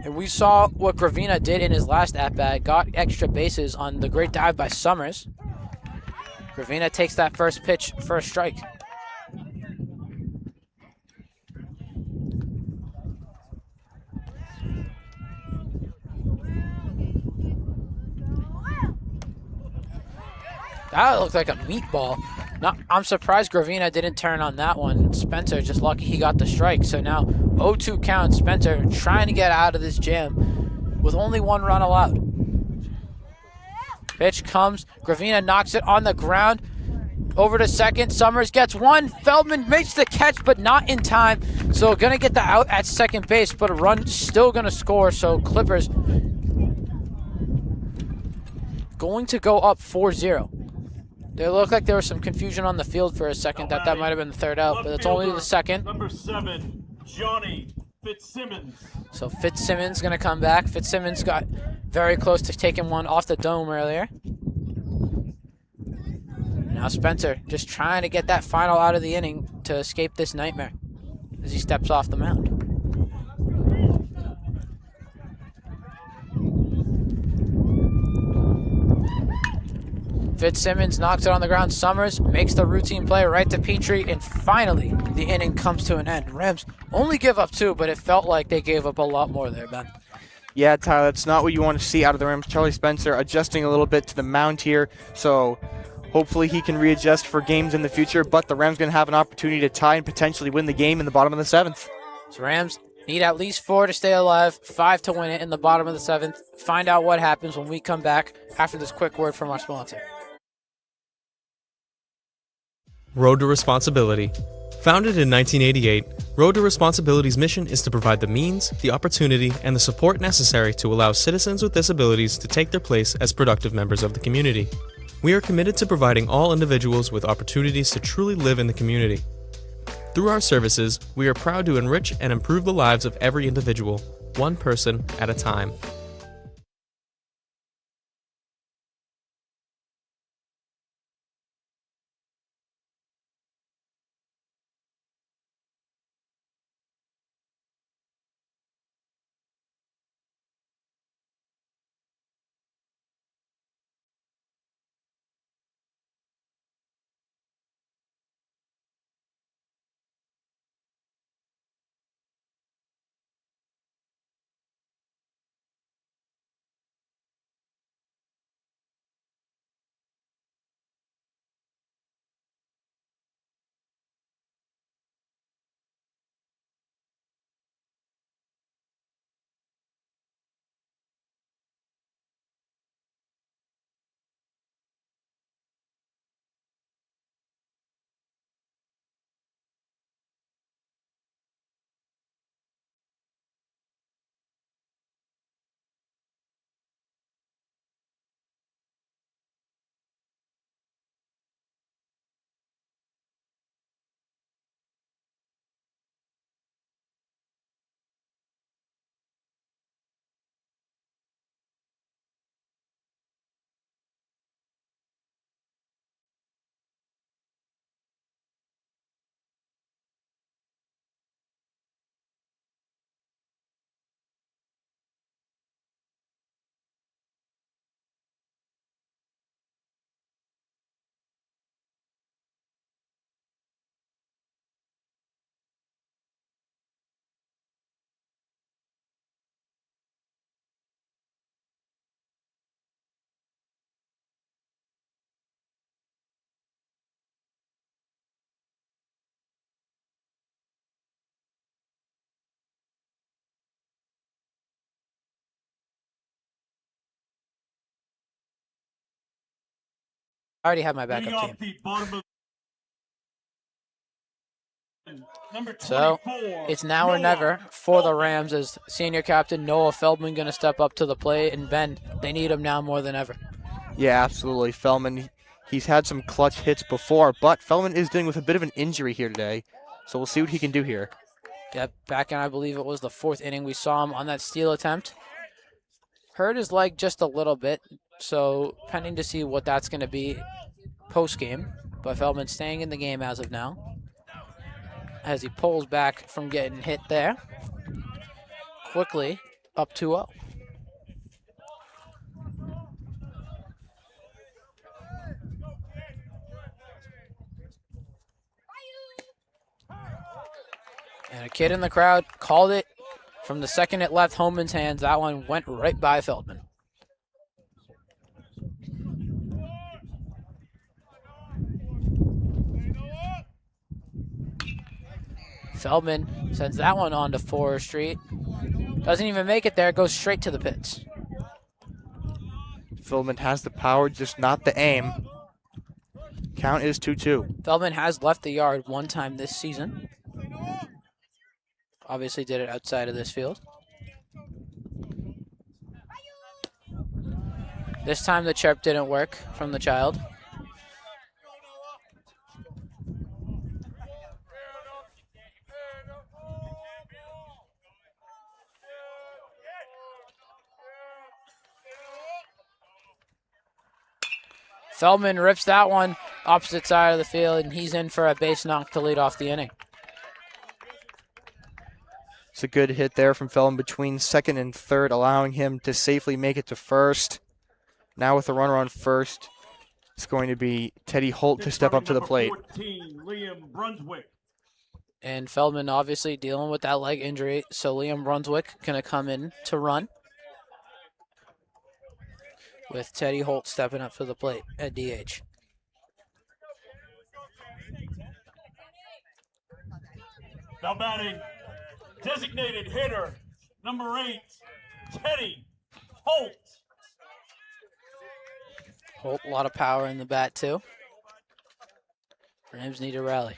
And we saw what Gravina did in his last at-bat, got extra bases on the great dive by Summers. Gravina takes that first pitch for a strike. That looked like a meatball. I'm surprised Gravina didn't turn on that one. Spencer just lucky he got the strike. So now 0-2 count. Spencer trying to get out of this jam with only 1 run allowed. Pitch comes. Gravina knocks it on the ground. Over to second. Summers gets 1. Feldman makes the catch, but not in time. So going to get the out at second base, but a run still going to score. So Clippers going to go up 4-0. It looked like there was some confusion on the field for a second, that might have been the 3rd out, but it's only the 2nd. Number 7, Johnny Fitzsimmons. So Fitzsimmons going to come back. Fitzsimmons got very close to taking one off the dome earlier. Now Spencer just trying to get that final out of the inning to escape this nightmare as he steps off the mound. Fitzsimmons knocks it on the ground. Summers makes the routine play right to Petrie, and finally the inning comes to an end. Rams only give up 2, but it felt like they gave up a lot more there, Ben. Yeah, Tyler, that's not what you want to see out of the Rams. Charlie Spencer adjusting a little bit to the mound here, so hopefully he can readjust for games in the future, but the Rams going to have an opportunity to tie and potentially win the game in the bottom of the 7th. So Rams need at least 4 to stay alive, 5 to win it in the bottom of the 7th. Find out what happens when we come back after this quick word from our sponsor. Road to Responsibility. Founded in 1988, Road to Responsibility's mission is to provide the means, the opportunity, and the support necessary to allow citizens with disabilities to take their place as productive members of the community. We are committed to providing all individuals with opportunities to truly live in the community. Through our services, we are proud to enrich and improve the lives of every individual, one person at a time. I already have my Leading backup off team. the bottom of number So 24, it's now or Noah never for the Feldman. Rams as senior captain Noah Feldman going to step up to the plate. And Ben, they need him now more than ever. Yeah, absolutely. Feldman, he's had some clutch hits before, but Feldman is dealing with a bit of an injury here today, so we'll see what he can do here. Yep, back in I believe it was the 4th inning, we saw him on that steal attempt. Hurt his leg just a little bit, so pending to see what that's going to be post-game. But Feldman staying in the game as of now as he pulls back from getting hit there. Quickly up 2-0. And a kid in the crowd called it from the second it left Homan's hands. That one went right by Feldman. Feldman sends that one on to Forest Street. Doesn't even make it there, goes straight to the pits. Feldman has the power, just not the aim. Count is 2-2. Feldman has left the yard one time this season. Obviously did it outside of this field. This time the chirp didn't work from the child. Feldman rips that one opposite side of the field, and he's in for a base knock to lead off the inning. It's a good hit there from Feldman between second and third, allowing him to safely make it to first. Now with the runner on first, it's going to be Teddy Holt to step up to the plate. 14, Liam Brunswick. And Feldman obviously dealing with that leg injury, so Liam Brunswick going to come in to run, with Teddy Holt stepping up to the plate at DH. Now batting, designated hitter, number 8, Teddy Holt. Holt, a lot of power in the bat too. Rams need a rally.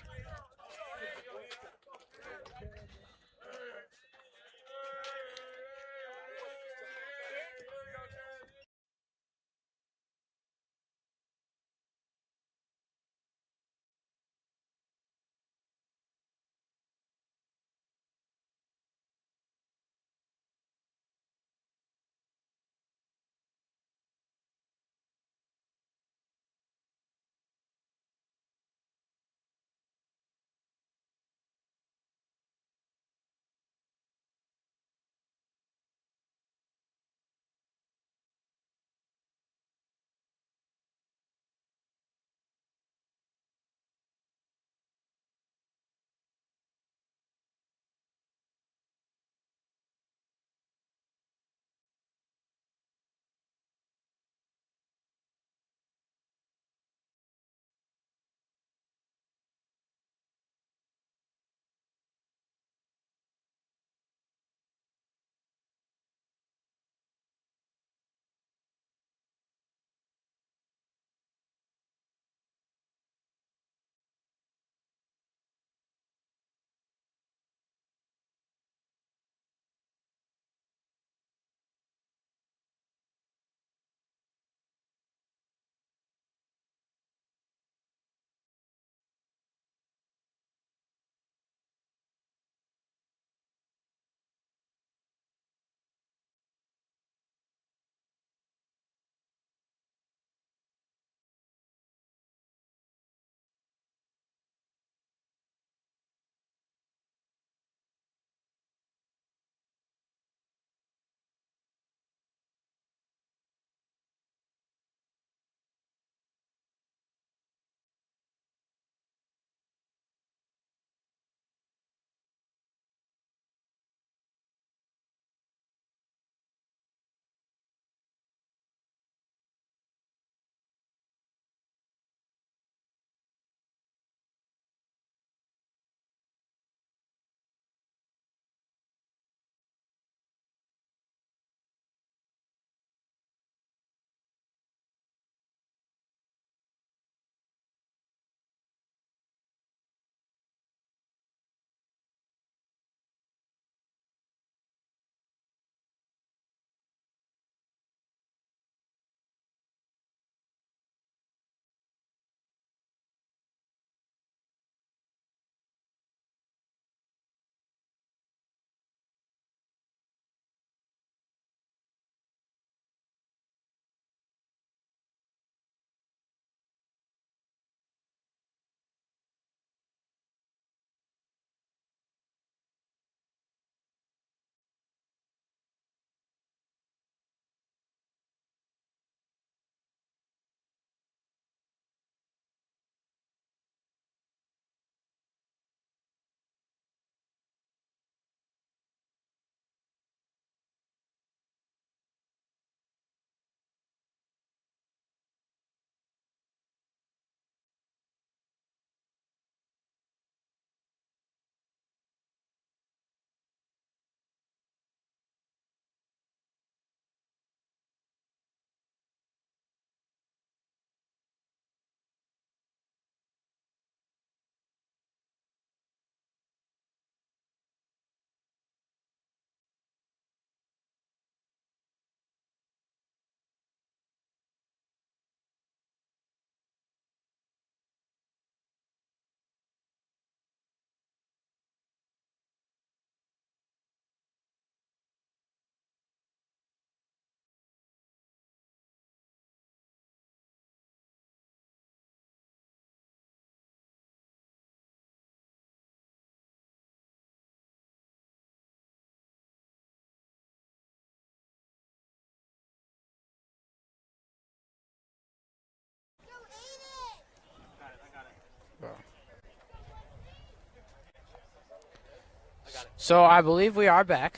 So I believe we are back.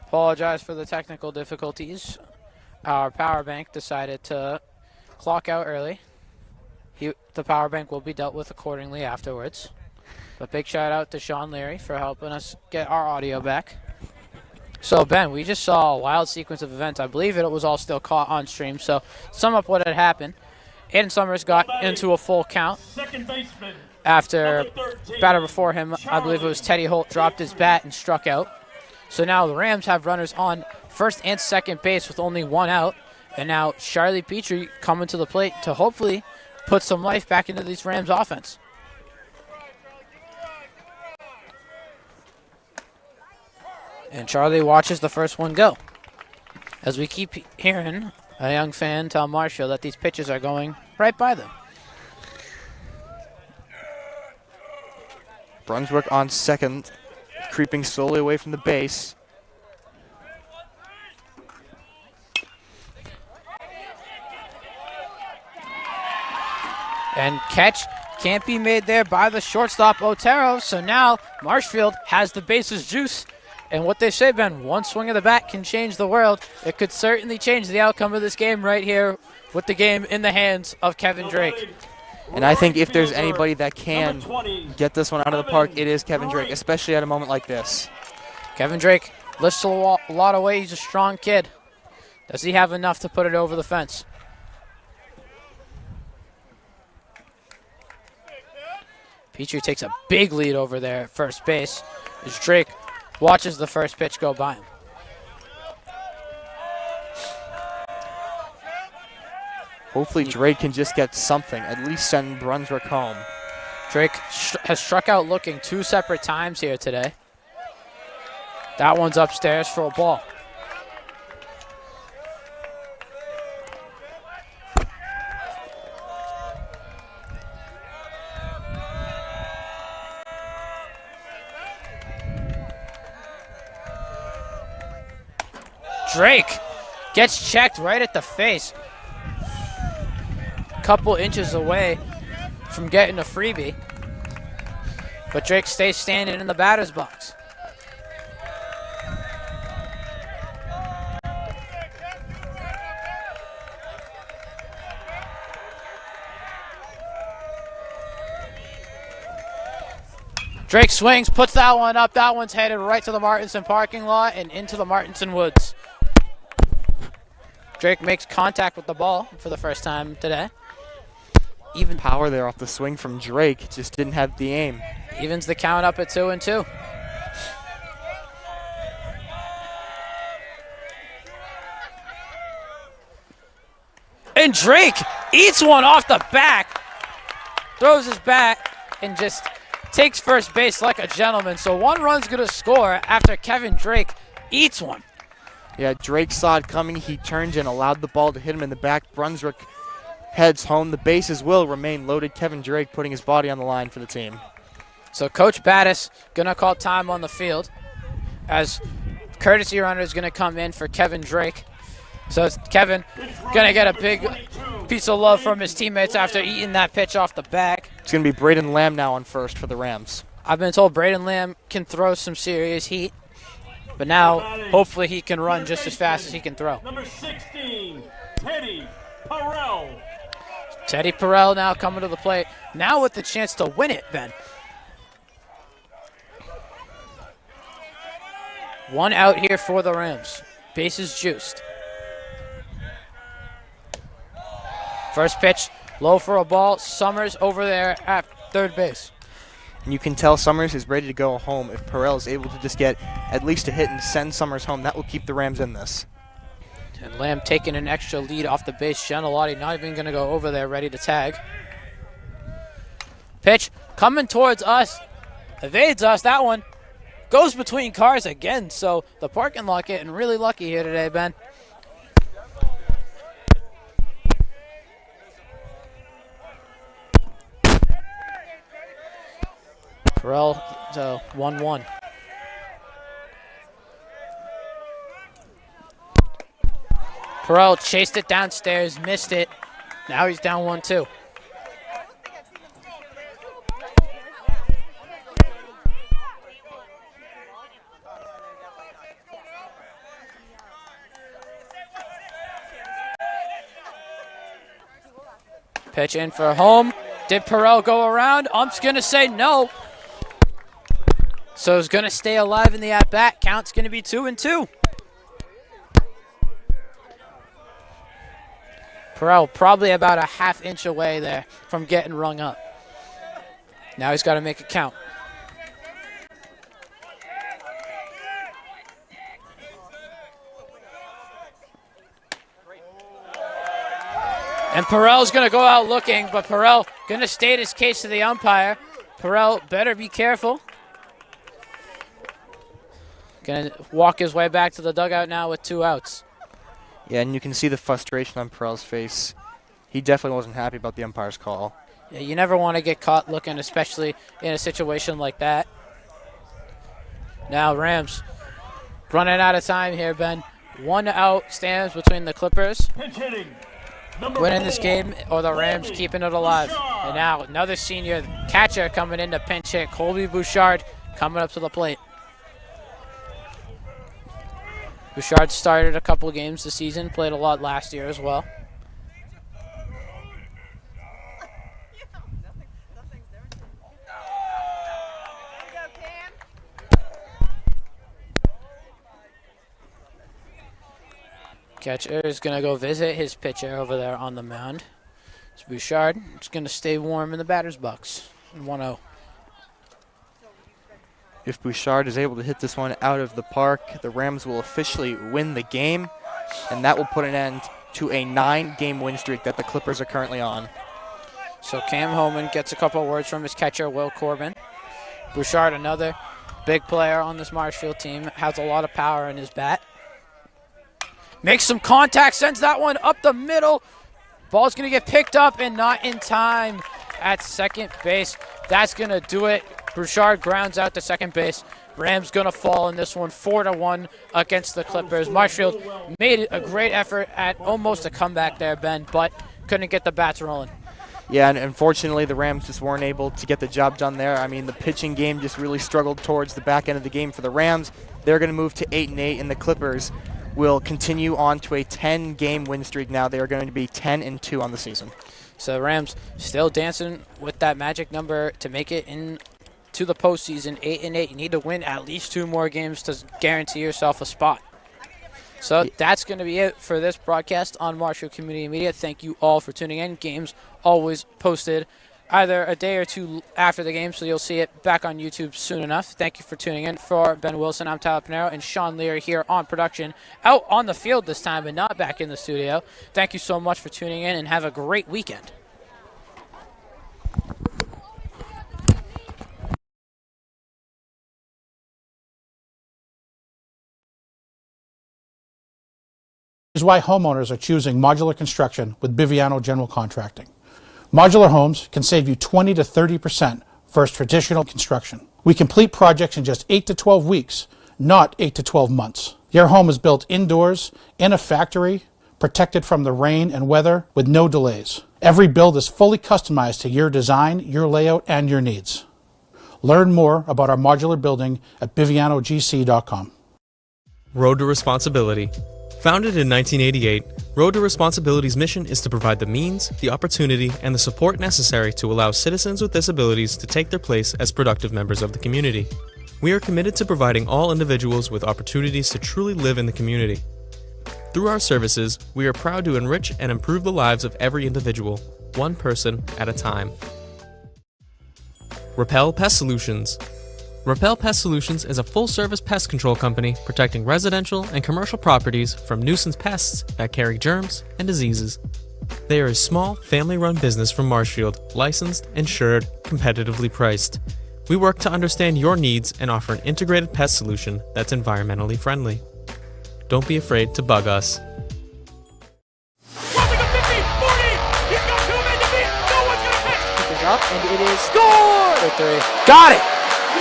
Apologize for the technical difficulties. Our power bank decided to clock out early. The power bank will be dealt with accordingly afterwards. But big shout out to Sean Leary for helping us get our audio back. So Ben, we just saw a wild sequence of events. I believe it was all still caught on stream. So sum up what had happened. Aiden Summers got into a full count after batter before him, I believe it was Teddy Holt, dropped his bat and struck out. So now the Rams have runners on first and second base with only one out. And now Charlie Petrie coming to the plate to hopefully put some life back into these Rams offense. And Charlie watches the first one go. As we keep hearing a young fan tell Marshall that these pitches are going right by them. Brunswick on second, creeping slowly away from the base. And catch can't be made there by the shortstop Otero. So now Marshfield has the bases juice. And what they say, Ben, one swing of the bat can change the world. It could certainly change the outcome of this game right here with the game in the hands of Kevin Drake. And I think if there's anybody that can get this one out of the park, it is Kevin Drake, especially at a moment like this. Kevin Drake lifts a lot away. He's a strong kid. Does he have enough to put it over the fence? Petrie takes a big lead over there at first base as Drake watches the first pitch go by him. Hopefully Drake can just get something, at least send Brunswick home. Drake has struck out looking 2 separate times here today. That one's upstairs for a ball. Drake gets checked right at the face. Couple inches away from getting a freebie. But Drake stays standing in the batter's box. Drake swings, puts that one up. That one's headed right to the Martinson parking lot and into the Martinson woods. Drake makes contact with the ball for the first time today. Even power there off the swing from Drake, just didn't have the aim. Evens the count up at 2-2. And Drake eats one off the back, throws his bat, and just takes first base like a gentleman. So 1 run's gonna score after Kevin Drake eats one. Yeah, Drake saw it coming. He turned and allowed the ball to hit him in the back. Brunswick heads home. The bases will remain loaded. Kevin Drake putting his body on the line for the team. So Coach Battis gonna call time on the field as courtesy runner is gonna come in for Kevin Drake. So Kevin gonna get a big piece of love from his teammates after eating that pitch off the back. It's gonna be Braden Lamb now on first for the Rams. I've been told Braden Lamb can throw some serious heat, but now hopefully he can run just as fast as he can throw. Number 16, Teddy Pinheiro. Teddy Pinheiro now coming to the plate, now with the chance to win it, Ben. 1 out here for the Rams. Bases juiced. First pitch, low for a ball. Summers over there at third base. And you can tell Summers is ready to go home. If Perel is able to just get at least a hit and send Summers home, that will keep the Rams in this. And Lamb taking an extra lead off the base. Gianalotti not even going to go over there, ready to tag. Pitch coming towards us. Evades us. That one goes between cars again. So the parking lot getting really lucky here today, Ben. Perel to 1-1. Perel chased it downstairs, missed it. Now he's down 1-2. Pitch in for home. Did Perel go around? Ump's going to say no. So he's going to stay alive in the at-bat. Count's going to be 2-2. Perel probably about a half-inch away there from getting rung up. Now he's got to make it count. And Perel's going to go out looking, but Perel going to state his case to the umpire. Perel better be careful. Going to walk his way back to the dugout now with 2 outs. Yeah, and you can see the frustration on Perel's face. He definitely wasn't happy about the umpire's call. Yeah, you never want to get caught looking, especially in a situation like that. Now Rams running out of time here, Ben. 1 out stands between the Clippers Pinch hitting. winning this game or the Rams keeping it alive. And now another senior catcher coming in to pinch hit. Colby Bouchard coming up to the plate. Bouchard started a couple of games this season, played a lot last year as well. Catcher is going to go visit his pitcher over there on the mound. It's Bouchard. It's going to stay warm in the batter's box. 1-0. If Bouchard is able to hit this one out of the park, the Rams will officially win the game, and that will put an end to a 9-game win streak that the Clippers are currently on. So Cam Homan gets a couple of words from his catcher, Will Corbin. Bouchard, another big player on this Marshfield team, has a lot of power in his bat. Makes some contact, sends that one up the middle. Ball's going to get picked up and not in time at second base. That's going to do it. Bouchard grounds out to second base. Rams going to fall in this one 4-1 against the Clippers. Marshfield made a great effort at almost a comeback there, Ben, but couldn't get the bats rolling. Yeah, and unfortunately the Rams just weren't able to get the job done there. I mean, the pitching game just really struggled towards the back end of the game for the Rams. They're going to move to 8-8, and the Clippers will continue on to a 10-game win streak now. They are going to be 10-2 on the season. So the Rams still dancing with that magic number to make it into the postseason, 8-8. You need to win at least 2 more games to guarantee yourself a spot. So that's going to be it for this broadcast on Marshall Community Media. Thank you all for tuning in. Games always posted either a day or 2 after the game, so you'll see it back on YouTube soon enough. Thank you for tuning in. For Ben Wilson, I'm Tyler Pinheiro, and Sean Lear here on production, out on the field this time and not back in the studio. Thank you so much for tuning in, and have a great weekend. Is why homeowners are choosing modular construction with Biviano General Contracting. Modular homes can save you 20 to 30% versus traditional construction. We complete projects in just 8 to 12 weeks, not 8 to 12 months. Your home is built indoors, in a factory, protected from the rain and weather with no delays. Every build is fully customized to your design, your layout, and your needs. Learn more about our modular building at bivianogc.com. Road to Responsibility. Founded in 1988, Road to Responsibility's mission is to provide the means, the opportunity, and the support necessary to allow citizens with disabilities to take their place as productive members of the community. We are committed to providing all individuals with opportunities to truly live in the community. Through our services, we are proud to enrich and improve the lives of every individual, one person at a time. Repel Pest Solutions. Repel Pest Solutions is a full-service pest control company protecting residential and commercial properties from nuisance pests that carry germs and diseases. They are a small, family-run business from Marshfield, licensed, insured, competitively priced. We work to understand your needs and offer an integrated pest solution that's environmentally friendly. Don't be afraid to bug us. Crossing a 50, 40, he's got 2 men to beat, no one's gonna catch. Is up, and it is scored! For 3. Got it!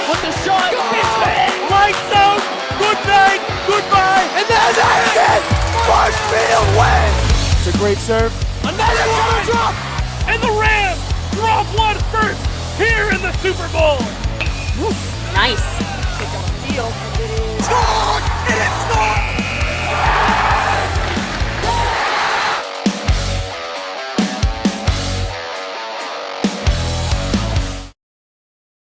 With the shot, it's hit, lights out, good night, goodbye, And that's it! Marshfield wins! It's a great serve. Another one drop, and the Rams drop one first here in the Super Bowl. Nice. Kick on the field, and it is